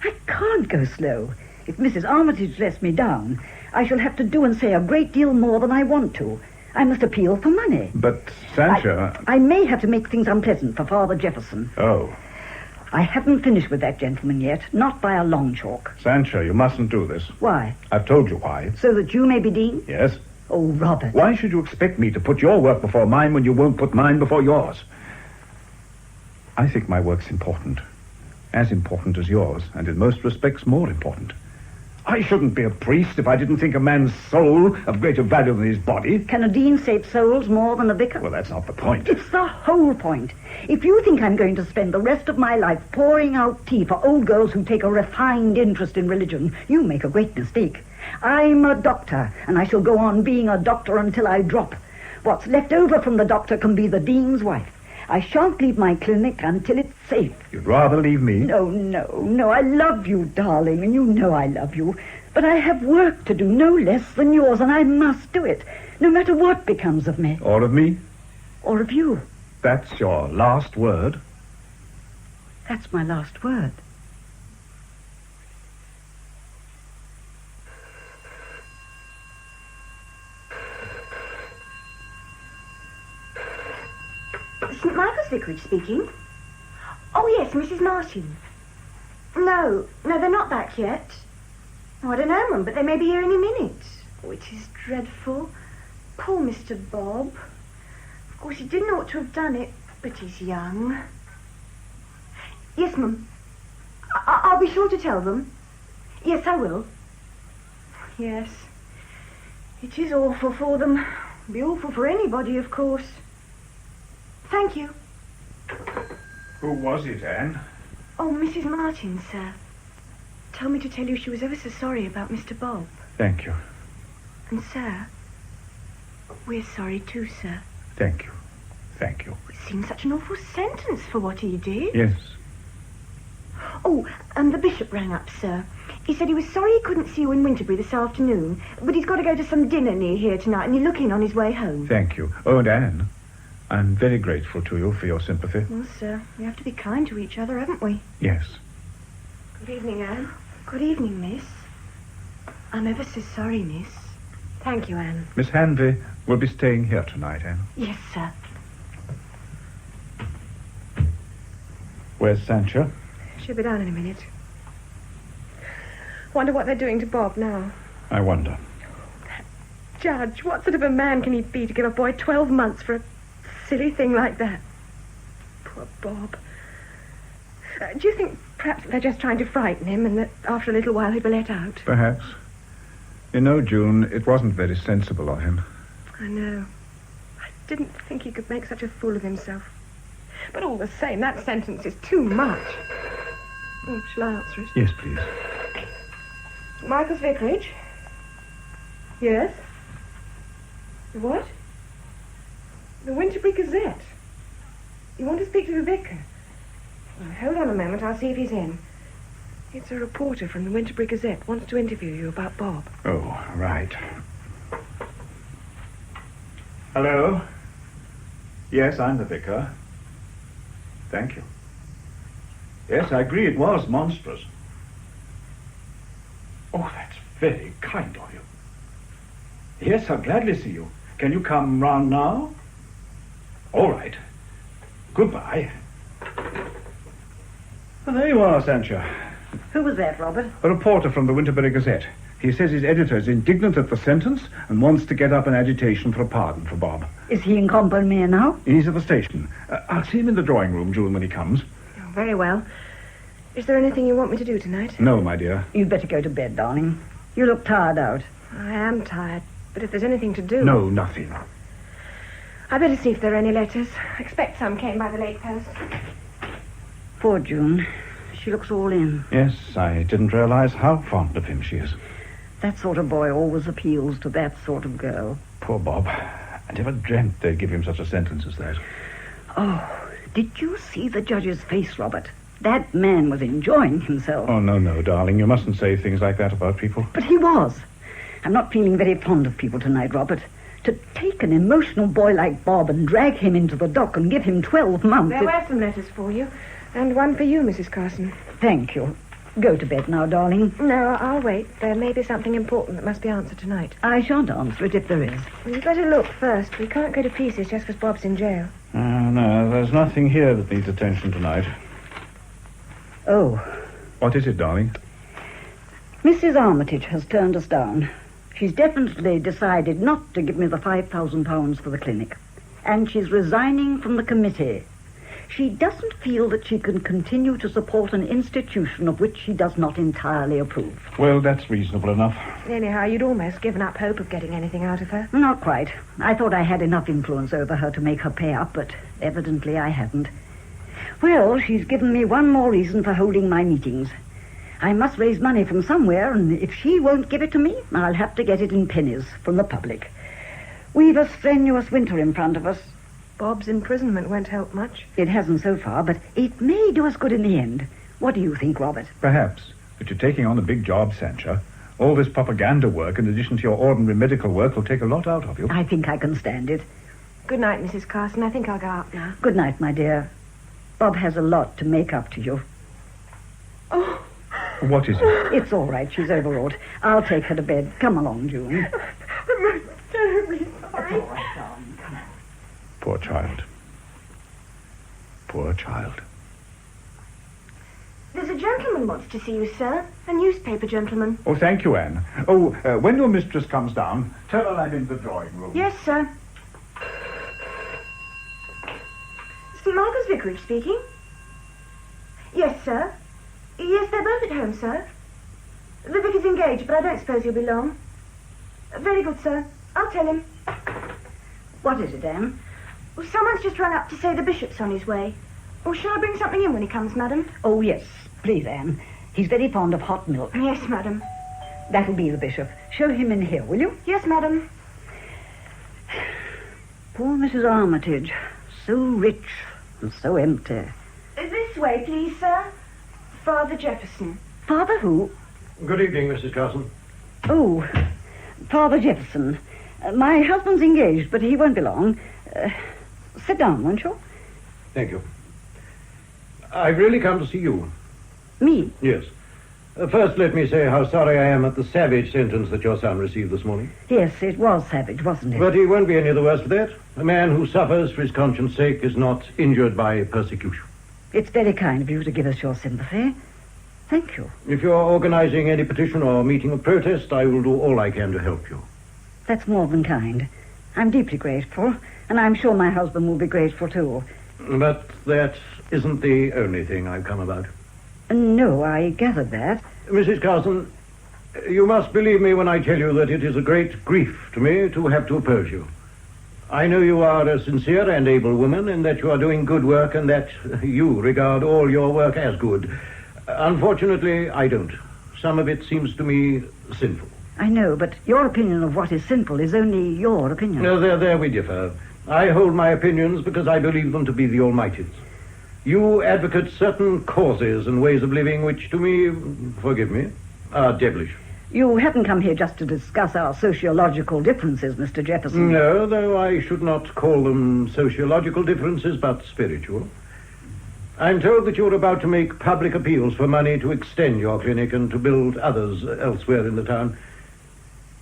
I can't go slow. If Mrs. Armitage lets me down, I shall have to do and say a great deal more than I want to. I must appeal for money. But, Sancho... I may have to make things unpleasant for Father Jefferson. Oh. I haven't finished with that gentleman yet, not by a long chalk. Sancho, you mustn't do this. Why? I've told you why. So that you may be dean? Yes. Oh, Robert. Why should you expect me to put your work before mine when you won't put mine before yours? I think my work's important. As important as yours, and in most respects more important. I shouldn't be a priest if I didn't think a man's soul of greater value than his body. Can a dean save souls more than a vicar? Well, that's not the point. It's the whole point. If you think I'm going to spend the rest of my life pouring out tea for old girls who take a refined interest in religion, you make a great mistake. I'm a doctor, and I shall go on being a doctor until I drop. What's left over from the doctor can be the dean's wife. I shan't leave my clinic until it's safe. You'd rather leave me? No. I love you, darling, and you know I love you. But I have work to do, no less than yours, and I must do it, no matter what becomes of me. Or of me? Or of you. That's your last word? That's my last word. St. Michael's Vicarage speaking. Oh, yes, Mrs. Martin. No, they're not back yet. Oh, I don't know, Mum, but they may be here any minute. Oh, it is dreadful. Poor Mr. Bob. Of course, he didn't ought to have done it, but he's young. Yes, Mum. I'll be sure to tell them. Yes, I will. Yes. It is awful for them. It'd be awful for anybody, of course. Thank you. Who was it, Anne? Oh, Mrs. Martin, sir. Told me to tell you she was ever so sorry about Mr. Bob. Thank you. And, sir, we're sorry too, sir. Thank you. Thank you. It seems such an awful sentence for what he did. Yes. Oh, and the bishop rang up, sir. He said he was sorry he couldn't see you in Winterbury this afternoon, but he's got to go to some dinner near here tonight, and he'll look in on his way home. Thank you. Oh, and Anne, I'm very grateful to you for your sympathy. Well, sir, we have to be kind to each other, haven't we? Yes. Good evening, Anne. Good evening, miss. I'm ever so sorry, miss. Thank you, Anne. Miss Hanvey will be staying here tonight, Anne. Yes, sir. Where's Sancho? She'll be down in a minute. Wonder what they're doing to Bob now. I wonder. Judge, what sort of a man can he be to give a boy 12 months for a silly thing like that? Poor Bob. Do you think perhaps they're just trying to frighten him and that after a little while he'll be let out? Perhaps. You know, June, it wasn't very sensible of him. I know. I didn't think he could make such a fool of himself. But all the same, that sentence is too much. Oh, shall I answer it? Yes, please. Michael's Vicarage? Yes? The what? The Winterbury Gazette. You want to speak to the vicar? Well, hold on a moment, I'll see if he's in. It's a reporter from the Winterbury Gazette. Wants to interview you about Bob. Oh, right. Hello? Yes, I'm the vicar. Thank you. Yes, I agree, it was monstrous. Oh, that's very kind of you. Yes, I'll gladly see you. Can you come round now? All right. Goodbye. Well, there you are, Sancho. Who was that, Robert? A reporter from the Winterbury Gazette. He says his editor is indignant at the sentence and wants to get up an agitation for a pardon for Bob. Is he in Companionship now? He's at the station. I'll see him in the drawing room, June, when he comes. Oh, very well. Is there anything you want me to do tonight? No, my dear. You'd better go to bed, darling. You look tired out. I am tired, but if there's anything to do... No, nothing. I better see if there are any letters. I expect some came by the late post. Poor June. She looks all in. Yes, I didn't realize how fond of him she is. That sort of boy always appeals to that sort of girl. Poor Bob. I never dreamt they'd give him such a sentence as that. Oh, did you see the judge's face, Robert? That man was enjoying himself. Oh, no, darling. You mustn't say things like that about people. But he was. I'm not feeling very fond of people tonight, Robert. To take an emotional boy like Bob and drag him into the dock and give him 12 months... There were some letters for you. And one for you, Mrs. Carson. Thank you. Go to bed now, darling. No, I'll wait. There may be something important that must be answered tonight. I shan't answer it if there is. Well, you'd better look first. We can't go to pieces just because Bob's in jail. No, there's nothing here that needs attention tonight. Oh. What is it, darling? Mrs. Armitage has turned us down. She's definitely decided not to give me the £5,000 for the clinic. And she's resigning from the committee. She doesn't feel that she can continue to support an institution of which she does not entirely approve. Well, that's reasonable enough. Anyhow, you'd almost given up hope of getting anything out of her. Not quite. I thought I had enough influence over her to make her pay up, but evidently I hadn't. Well, she's given me one more reason for holding my meetings. I must raise money from somewhere, and if she won't give it to me, I'll have to get it in pennies from the public. We've a strenuous winter in front of us. Bob's imprisonment won't help much. It hasn't so far, but it may do us good in the end. What do you think, Robert? Perhaps. But you're taking on a big job, Sancha. All this propaganda work, in addition to your ordinary medical work, will take a lot out of you. I think I can stand it. Good night, Mrs. Carson. I think I'll go out now. Good night, my dear. Bob has a lot to make up to you. Oh. What is it? It's all right. She's overwrought. I'll take her to bed. Come along, June. I'm most terribly sorry. All right, darling. Come on. Poor child. Poor child. There's a gentleman wants to see you, sir. A newspaper gentleman. Oh, thank you, Anne. Oh, when your mistress comes down, tell her I'm in the drawing room. Yes, sir. St. Michael's Vicarage speaking. Yes, sir. Yes, they're both at home, sir. The vicar's engaged, but I don't suppose he'll be long. Very good, sir. I'll tell him. What is it, Anne? Well, someone's just rung up to say the bishop's on his way. Or shall I bring something in when he comes, madam? Oh, yes. Please, Anne. He's very fond of hot milk. Yes, madam. That'll be the bishop. Show him in here, will you? Yes, madam. Poor Mrs. Armitage. So rich and so empty. This way, please, sir. Father Jefferson. Father who? Good evening, Mrs. Carson. Oh, Father Jefferson. My husband's engaged, but he won't be long. Sit down, won't you? Thank you. I've really come to see you. Me? Yes. First, let me say how sorry I am at the savage sentence that your son received this morning. Yes, it was savage, wasn't it? But he won't be any the worse for that. A man who suffers for his conscience' sake is not injured by persecution. It's very kind of you to give us your sympathy. Thank you. If you're organizing any petition or meeting of protest, I will do all I can to help you. That's more than kind. I'm deeply grateful, and I'm sure my husband will be grateful too. But that isn't the only thing I've come about. No, I gathered that. Mrs. Carson, you must believe me when I tell you that it is a great grief to me to have to oppose you. I know you are a sincere and able woman, and that you are doing good work, and that you regard all your work as good. Unfortunately, I don't. Some of it seems to me sinful. I know, but your opinion of what is sinful is only your opinion. No, there we differ. I hold my opinions because I believe them to be the Almighty's. You advocate certain causes and ways of living which, to me, forgive me, are devilish. You haven't come here just to discuss our sociological differences, Mr. Jefferson. No, though I should not call them sociological differences, but spiritual. I'm told that you're about to make public appeals for money to extend your clinic and to build others elsewhere in the town.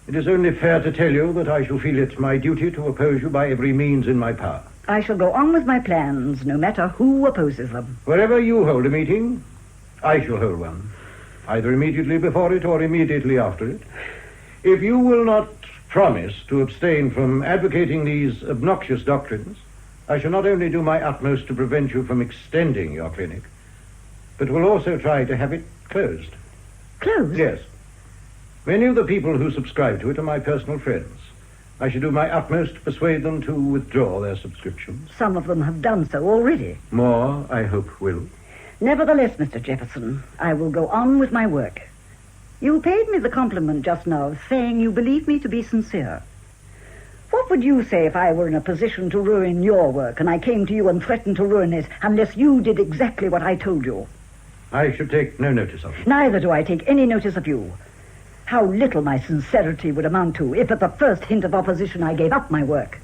It is only fair to tell you that I shall feel it my duty to oppose you by every means in my power. I shall go on with my plans, no matter who opposes them. Wherever you hold a meeting, I shall hold one, either immediately before it or immediately after it. If you will not promise to abstain from advocating these obnoxious doctrines, I shall not only do my utmost to prevent you from extending your clinic, but will also try to have it closed. Closed? Yes. Many of the people who subscribe to it are my personal friends. I shall do my utmost to persuade them to withdraw their subscriptions. Some of them have done so already. More, I hope, will. Nevertheless, Mr. Jefferson, I will go on with my work. You paid me the compliment just now of saying you believe me to be sincere. What would you say if I were in a position to ruin your work and I came to you and threatened to ruin it unless you did exactly what I told you? I should take no notice of it. Neither do I take any notice of you. How little my sincerity would amount to if at the first hint of opposition I gave up my work.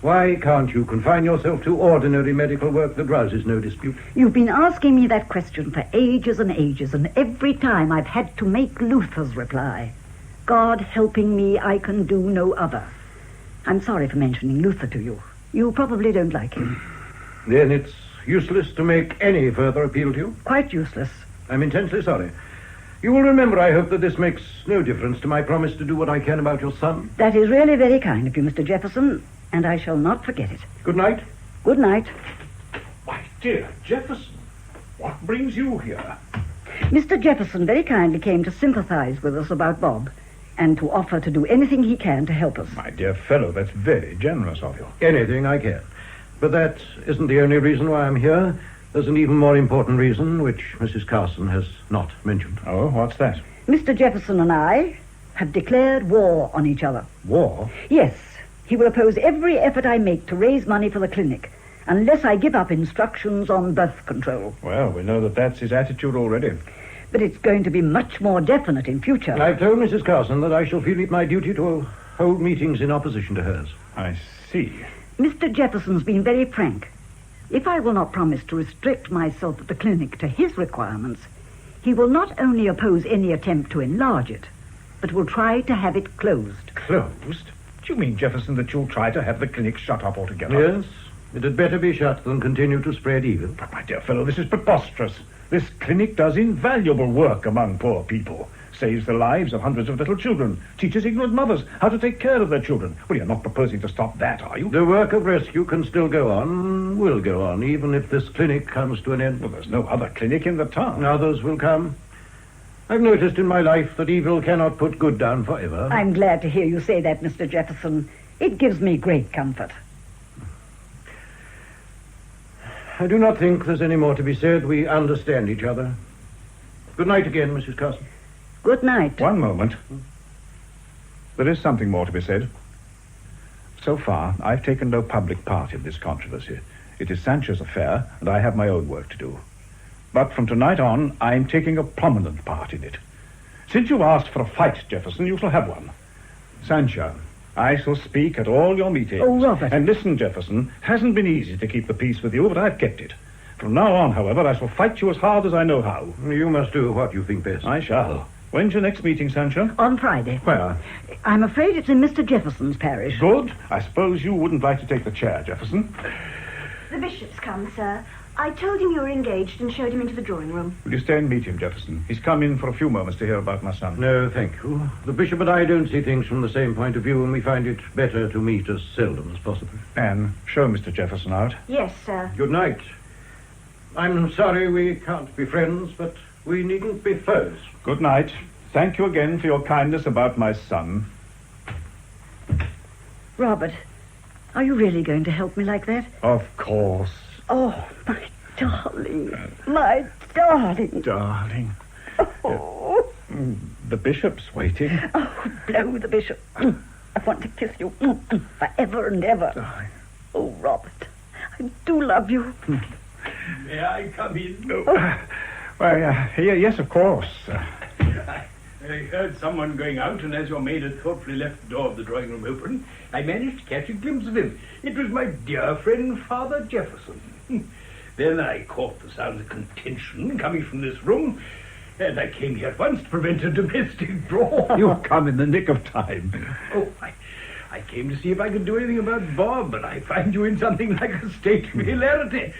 Why can't you confine yourself to ordinary medical work that rouses no dispute? You've been asking me that question for ages and ages, and every time I've had to make Luther's reply. God helping me, I can do no other. I'm sorry for mentioning Luther to you. You probably don't like him. Then it's useless to make any further appeal to you? Quite useless. I'm intensely sorry. You will remember, I hope, that this makes no difference to my promise to do what I can about your son. That is really very kind of you, Mr. Jefferson, and I shall not forget it. Good night. Good night. My dear Jefferson, what brings you here? Mr. Jefferson very kindly came to sympathize with us about Bob and to offer to do anything he can to help us. My dear fellow, that's very generous of you. Anything I can. But that isn't the only reason why I'm here. There's an even more important reason, which Mrs. Carson has not mentioned. Oh, what's that? Mr. Jefferson and I have declared war on each other. War? Yes. He will oppose every effort I make to raise money for the clinic, unless I give up instructions on birth control. Well, we know that that's his attitude already. But it's going to be much more definite in future. I've told Mrs. Carson that I shall feel it my duty to hold meetings in opposition to hers. I see. Mr. Jefferson's been very frank. If I will not promise to restrict myself at the clinic to his requirements, he will not only oppose any attempt to enlarge it, but will try to have it closed. Closed? Do you mean, Jefferson, that you'll try to have the clinic shut up altogether? Yes. It had better be shut than continue to spread evil. But, my dear fellow, this is preposterous. This clinic does invaluable work among poor people. Saves the lives of hundreds of little children. Teaches ignorant mothers how to take care of their children. Well, you're not proposing to stop that, are you? The work of rescue can still go on, will go on, even if this clinic comes to an end. Well, there's no other clinic in the town. Others will come. I've noticed in my life that evil cannot put good down forever. I'm glad to hear you say that, Mr. Jefferson. It gives me great comfort. I do not think there's any more to be said. We understand each other. Good night again, Mrs. Carson. Good night. One moment. There is something more to be said. So far, I've taken no public part in this controversy. It is Sancho's affair, and I have my own work to do. But from tonight on, I'm taking a prominent part in it. Since you asked for a fight, Jefferson, you shall have one. Sancho, I shall speak at all your meetings. Oh, Robert. And listen, Jefferson, hasn't been easy to keep the peace with you, but I've kept it. From now on, however, I shall fight you as hard as I know how. You must do what you think best. I shall. When's your next meeting, Sancho? On Friday. Where? I'm afraid it's in Mr. Jefferson's parish. Good. I suppose you wouldn't like to take the chair, Jefferson. The bishop's come, sir. I told him you were engaged and showed him into the drawing room. Will you stay and meet him, Jefferson? He's come in for a few moments to hear about my son. No, thank you. The bishop and I don't see things from the same point of view, and we find it better to meet as seldom as possible. Anne, show Mr. Jefferson out. Yes, sir. Good night. I'm sorry we can't be friends, but we needn't be foes. Good night. Thank you again for your kindness about my son. Robert, Are you really going to help me like that? Of course. Oh, my darling. My darling. Darling. Oh. The bishop's waiting. Oh, blow the bishop. I want to kiss you forever and ever. Darling. Oh, Robert, I do love you. May I come in? Yes, of course. I heard someone going out, and as your maid had thoughtfully left the door of the drawing room open, I managed to catch a glimpse of him. It was my dear friend, Father Jefferson. Then I caught the sounds of contention coming from this room, and I came here at once to prevent a domestic brawl. You've come in the nick of time. Oh, I came to see if I could do anything about Bob, but I find you in something like a state of hilarity.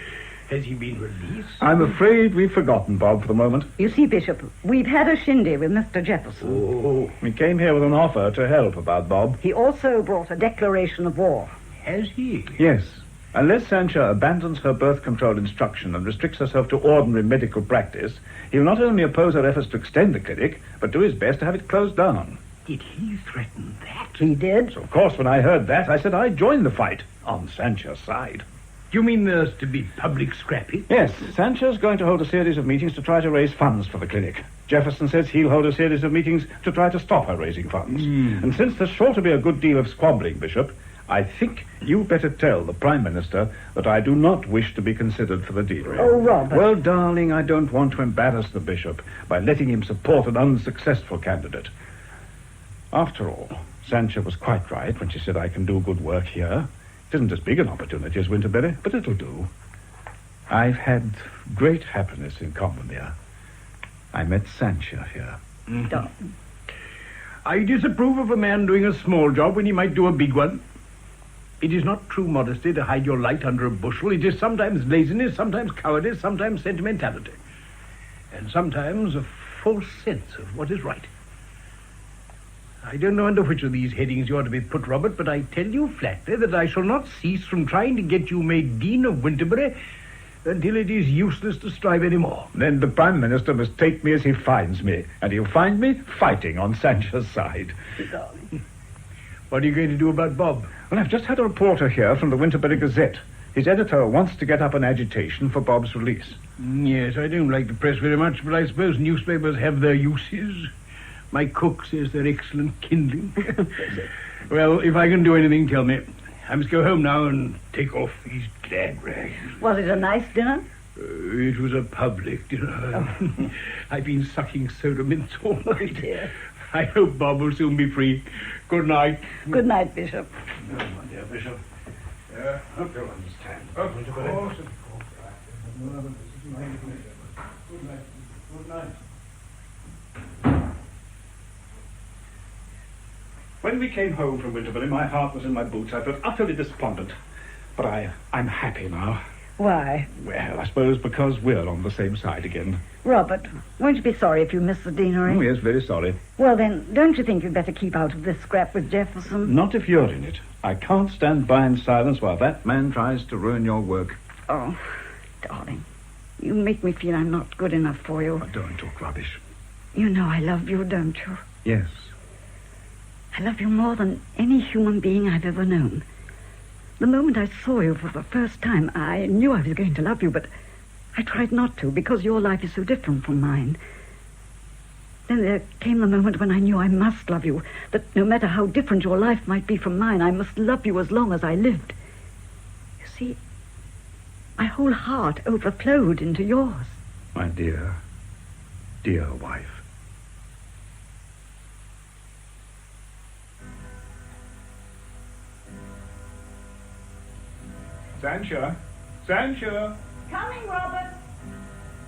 Has he been released? I'm afraid we've forgotten Bob for the moment. You see, Bishop, we've had a shindy with Mr. Jefferson. Oh, we came here with an offer to help about Bob. He also brought a declaration of war. Has he? Yes. Unless Sancha abandons her birth control instruction and restricts herself to ordinary medical practice, he'll not only oppose her efforts to extend the clinic, but do his best to have it closed down. Did he threaten that? He did. So, of course, when I heard that, I said I'd join the fight on Sancha's side. You mean there's to be public scrapping? Yes, Sancha's going to hold a series of meetings to try to raise funds for the clinic. Jefferson says he'll hold a series of meetings to try to stop her raising funds. And since there's sure to be a good deal of squabbling, Bishop, I think you better tell the Prime Minister that I do not wish to be considered for the deanery. Oh, Robert. Well, darling, I don't want to embarrass the Bishop by letting him support an unsuccessful candidate. After all, Sancha was quite right when she said I can do good work here. It isn't as big an opportunity as Winterberry, but it'll do. I've had great happiness in Companionship. I met Sancha here. Mm-hmm. I disapprove of a man doing a small job when he might do a big one. It is not true modesty to hide your light under a bushel. It is sometimes laziness, sometimes cowardice, sometimes sentimentality, and sometimes a false sense of what is right. I don't know under which of these headings you ought to be put, Robert, but I tell you flatly that I shall not cease from trying to get you made Dean of Winterberry until it is useless to strive any more. Then the Prime Minister must take me as he finds me, and he'll find me fighting on Sancha's side. What are you going to do about Bob? Well, I've just had a reporter here from the Winterberry Gazette. His editor wants to get up an agitation for Bob's release. Yes, I don't like the press very much, but I suppose newspapers have their uses. My cook says they're excellent kindling. Well, if I can do anything, tell me. I must go home now and take off these glad rags. Was it a nice dinner? It was a public dinner. Oh. I've been sucking soda mints all night. Dear. I hope Bob will soon be free. Good night. Good night, Bishop. Oh, my dear Bishop. I hope you'll understand. Of course, of course. Good night. Good night. When we came home from Winterberry, my heart was in my boots. I felt utterly despondent. But I'm happy now. Why? Well, I suppose because we're on the same side again. Robert, won't you be sorry if you miss the deanery? Oh, yes, very sorry. Well, then, don't you think you'd better keep out of this scrap with Jefferson? Not if you're in it. I can't stand by in silence while that man tries to ruin your work. Oh, darling, you make me feel I'm not good enough for you. Oh, don't talk rubbish. You know I love you, don't you? Yes. I love you more than any human being I've ever known. The moment I saw you for the first time, I knew I was going to love you, but I tried not to because your life is so different from mine. Then there came the moment when I knew I must love you, that no matter how different your life might be from mine, I must love you as long as I lived. You see, my whole heart overflowed into yours. My dear, dear wife. Sancha. Coming, Robert.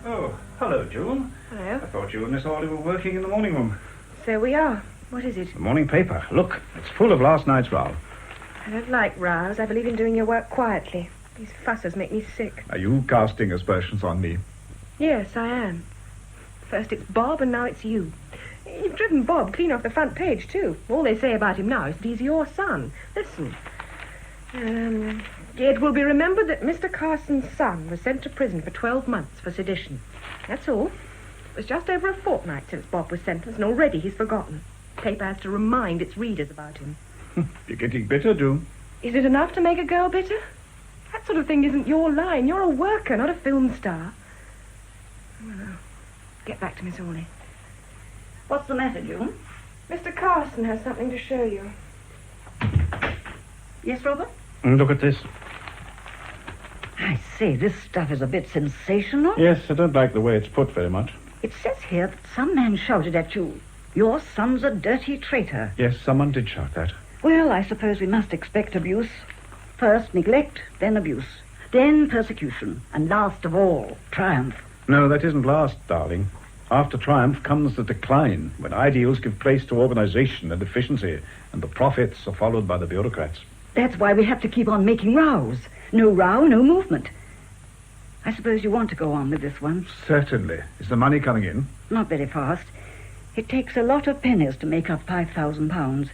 Oh, hello, June. Hello. I thought you and Miss Audley were working in the morning room. So we are. What is it? The morning paper. Look, it's full of last night's row. I don't like rows. I believe in doing your work quietly. These fusses make me sick. Are you casting aspersions on me? Yes, I am. First it's Bob, and now it's you. You've driven Bob clean off the front page, too. All they say about him now is that he's your son. Listen. It will be remembered that Mr. Carson's son was sent to prison for 12 months for sedition. That's all. It was just over a fortnight since Bob was sentenced, and already he's forgotten. The paper has to remind its readers about him. You're getting bitter, June. Is it enough to make a girl bitter? That sort of thing isn't your line. You're a worker, not a film star. Well, get back to Miss Orley. What's the matter, June? Mr. Carson has something to show you. Yes, Robert? Look at this. I say, this stuff is a bit sensational. Yes, I don't like the way it's put very much. It says here that some man shouted at you, "Your son's a dirty traitor." Yes, someone did shout that. Well, I suppose we must expect abuse. First neglect, then abuse, then persecution, and last of all, triumph. No, that isn't last, darling. After triumph comes the decline, when ideals give place to organization and efficiency, and the profits are followed by the bureaucrats. That's why we have to keep on making rows. No row, no movement. I suppose you want to go on with this one. Certainly. Is the money coming in? Not very fast. It takes a lot of pennies to make up £5,000.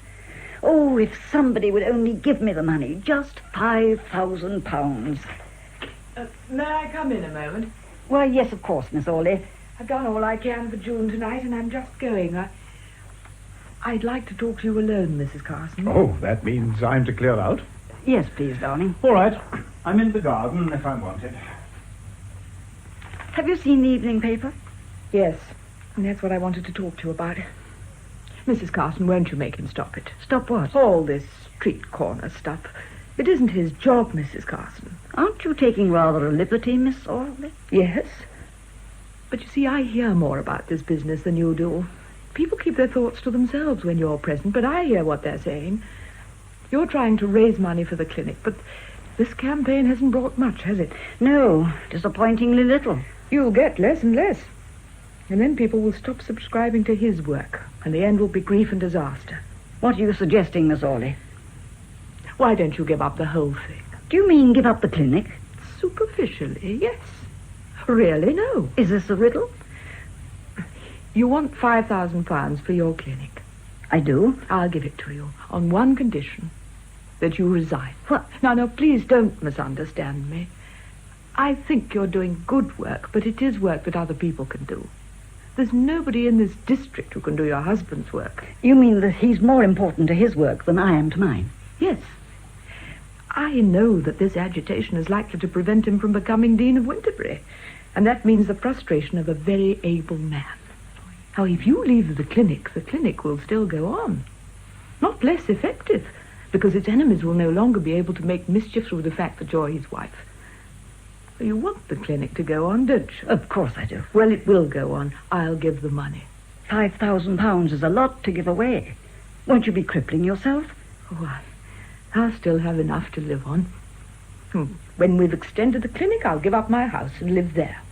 Oh, if somebody would only give me the money. Just £5,000. May I come in a moment? Why, yes, of course, Miss Orley. I've done all I can for June tonight, and I'm just going. I'd like to talk to you alone, Mrs. Carson. Oh, that means I'm to clear out? Yes, please, darling. All right. I'm in the garden if I'm wanted. Have you seen the evening paper? Yes, and that's what I wanted to talk to you about. Mrs. Carson, won't you make him stop it? Stop what? All this street corner stuff. It isn't his job, Mrs. Carson. Aren't you taking rather a liberty, Miss Orley? Yes. But you see, I hear more about this business than you do. People keep their thoughts to themselves when you're present, but I hear what they're saying. You're trying to raise money for the clinic, but this campaign hasn't brought much, has it? No, disappointingly little. You'll get less and less. And then people will stop subscribing to his work, and the end will be grief and disaster. What are you suggesting, Miss Orley? Why don't you give up the whole thing? Do you mean give up the clinic? Superficially, yes. Really, no. Is this a riddle? You want £5,000 for your clinic. I do. I'll give it to you on one condition, that you resign. What? No, please don't misunderstand me. I think you're doing good work, but it is work that other people can do. There's nobody in this district who can do your husband's work. You mean that he's more important to his work than I am to mine? Yes. I know that this agitation is likely to prevent him from becoming Dean of Winterbury, and that means the frustration of a very able man. Now, if you leave the clinic will still go on. Not less effective, because its enemies will no longer be able to make mischief through the fact that you're his wife. You want the clinic to go on, don't you? Of course I do. Well, it will go on. I'll give the money. £5,000 is a lot to give away. Won't you be crippling yourself? Oh, I'll still have enough to live on. When we've extended the clinic, I'll give up my house and live there.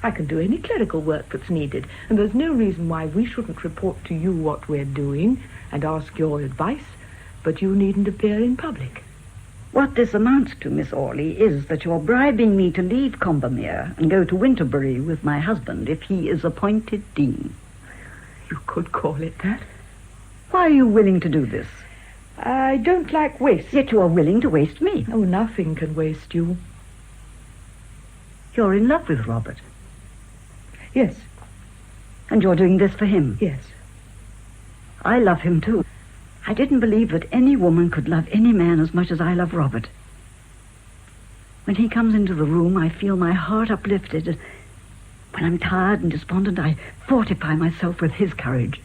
I can do any clerical work that's needed, and there's no reason why we shouldn't report to you what we're doing and ask your advice, but you needn't appear in public. What this amounts to, Miss Orley, is that you're bribing me to leave Combermere and go to Winterbury with my husband if he is appointed dean. You could call it that. Why are you willing to do this? I don't like waste. Yet you are willing to waste me. Oh, nothing can waste you. You're in love with Robert. Yes. And you're doing this for him? Yes. I love him too. I didn't believe that any woman could love any man as much as I love Robert. When he comes into the room, I feel my heart uplifted. When I'm tired and despondent, I fortify myself with his courage.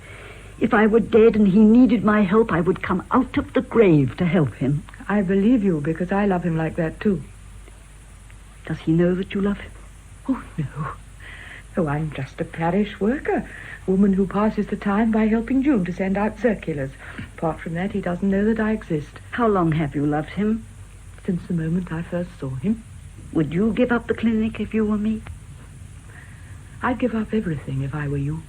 If I were dead and he needed my help, I would come out of the grave to help him. I believe you, because I love him like that too. Does he know that you love him? Oh, no. Oh, I'm just a parish worker, woman who passes the time by helping June to send out circulars. Apart from that, he doesn't know that I exist. How long have you loved him? Since the moment I first saw him. Would you give up the clinic if you were me? I'd give up everything if I were you.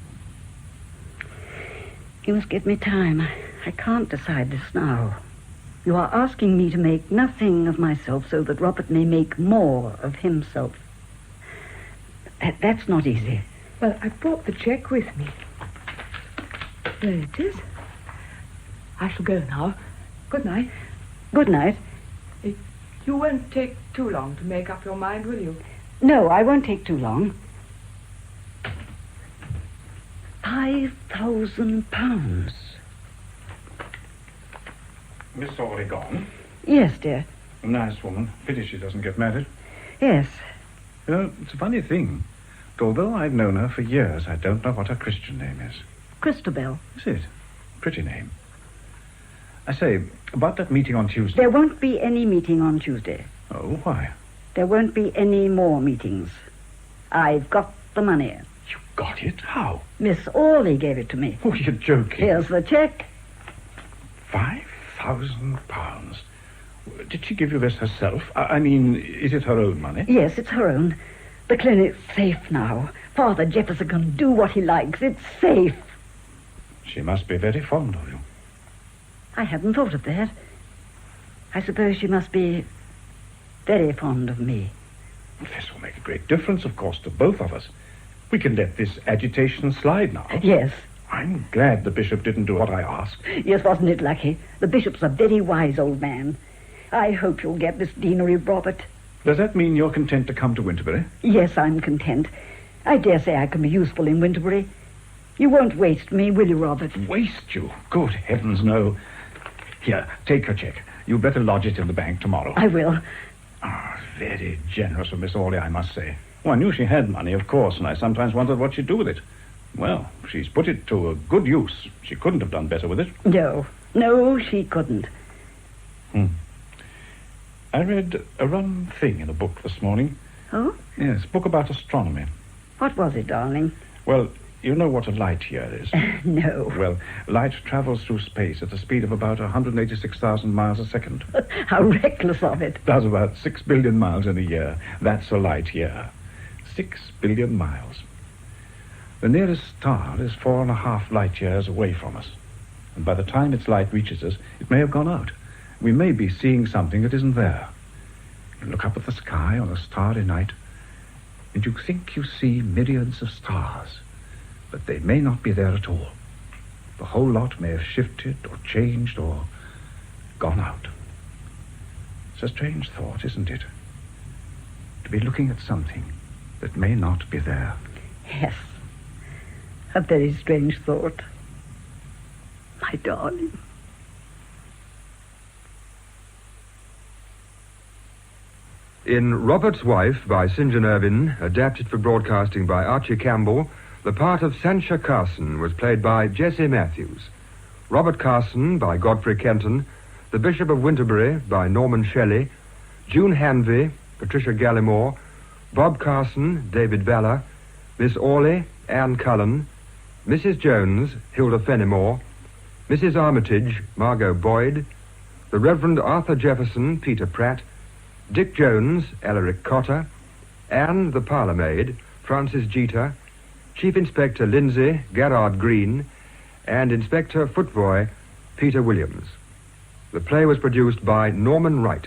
You must give me time. I can't decide this now. You are asking me to make nothing of myself so that Robert may make more of himself. That's not easy. Well, I brought the cheque with me. There it is. I shall go now. Good night. Good night. You won't take too long to make up your mind, will you? No, I won't take too long. £5,000. Miss Orley gone? Yes, dear. A nice woman. Pity she doesn't get married. Yes. You know, it's a funny thing. Although I've known her for years, I don't know what her Christian name is. Christabel. Is it? Pretty name. I say, about that meeting on Tuesday. There won't be any meeting on Tuesday. Oh, why? There won't be any more meetings. I've got the money. You got it? How? Miss Orley gave it to me. Oh, you're joking. Here's the cheque. £5,000. Did she give you this herself? I mean, is it her own money? Yes, it's her own. The clinic's safe now. Father Jefferson can do what he likes. It's safe. She must be very fond of you. I hadn't thought of that. I suppose she must be very fond of me. This will make a great difference, of course, to both of us. We can let this agitation slide now. Yes. I'm glad the bishop didn't do what I asked. Yes, wasn't it lucky? The bishop's a very wise old man. I hope you'll get this deanery, Robert. Does that mean you're content to come to Winterbury? Yes, I'm content. I dare say I can be useful in Winterbury. You won't waste me, will you, Robert? Waste you? Good heavens, no. Here, take her cheque. You'd better lodge it in the bank tomorrow. I will. Ah, very generous of Miss Orley, I must say. Well, I knew she had money, of course, and I sometimes wondered what she'd do with it. Well, she's put it to a good use. She couldn't have done better with it. No, she couldn't. I read a rum thing in a book this morning. Oh? Yes, a book about astronomy. What was it, darling? Well, you know what a light year is? No. Well, light travels through space at a speed of about 186,000 miles a second. How reckless of it. Does about 6 billion miles in a year. That's a light year. 6 billion miles. The nearest star is 4.5 light years away from us. And by the time its light reaches us, it may have gone out. We may be seeing something that isn't there. You look up at the sky on a starry night, and you think you see myriads of stars, but they may not be there at all. The whole lot may have shifted or changed or gone out. It's a strange thought, isn't it? To be looking at something that may not be there. Yes. A very strange thought. My darling. In Robert's Wife by St. John Ervine, adapted for broadcasting by Archie Campbell, the part of Sancha Carson was played by Jessie Matthews. Robert Carson by Godfrey Kenton, the Bishop of Winterbury by Norman Shelley, June Hanvey, Patricia Gallimore, Bob Carson, David Valla, Miss Orley, Anne Cullen, Mrs. Jones, Hilda Fenimore, Mrs. Armitage, Margot Boyd, the Reverend Arthur Jefferson, Peter Pratt, Dick Jones, Alaric Cotter, Anne, the parlour-maid, Frances Jeter, Chief Inspector Lindsay, Gerard Green, and Inspector Footboy, Peter Williams. The play was produced by Norman Wright.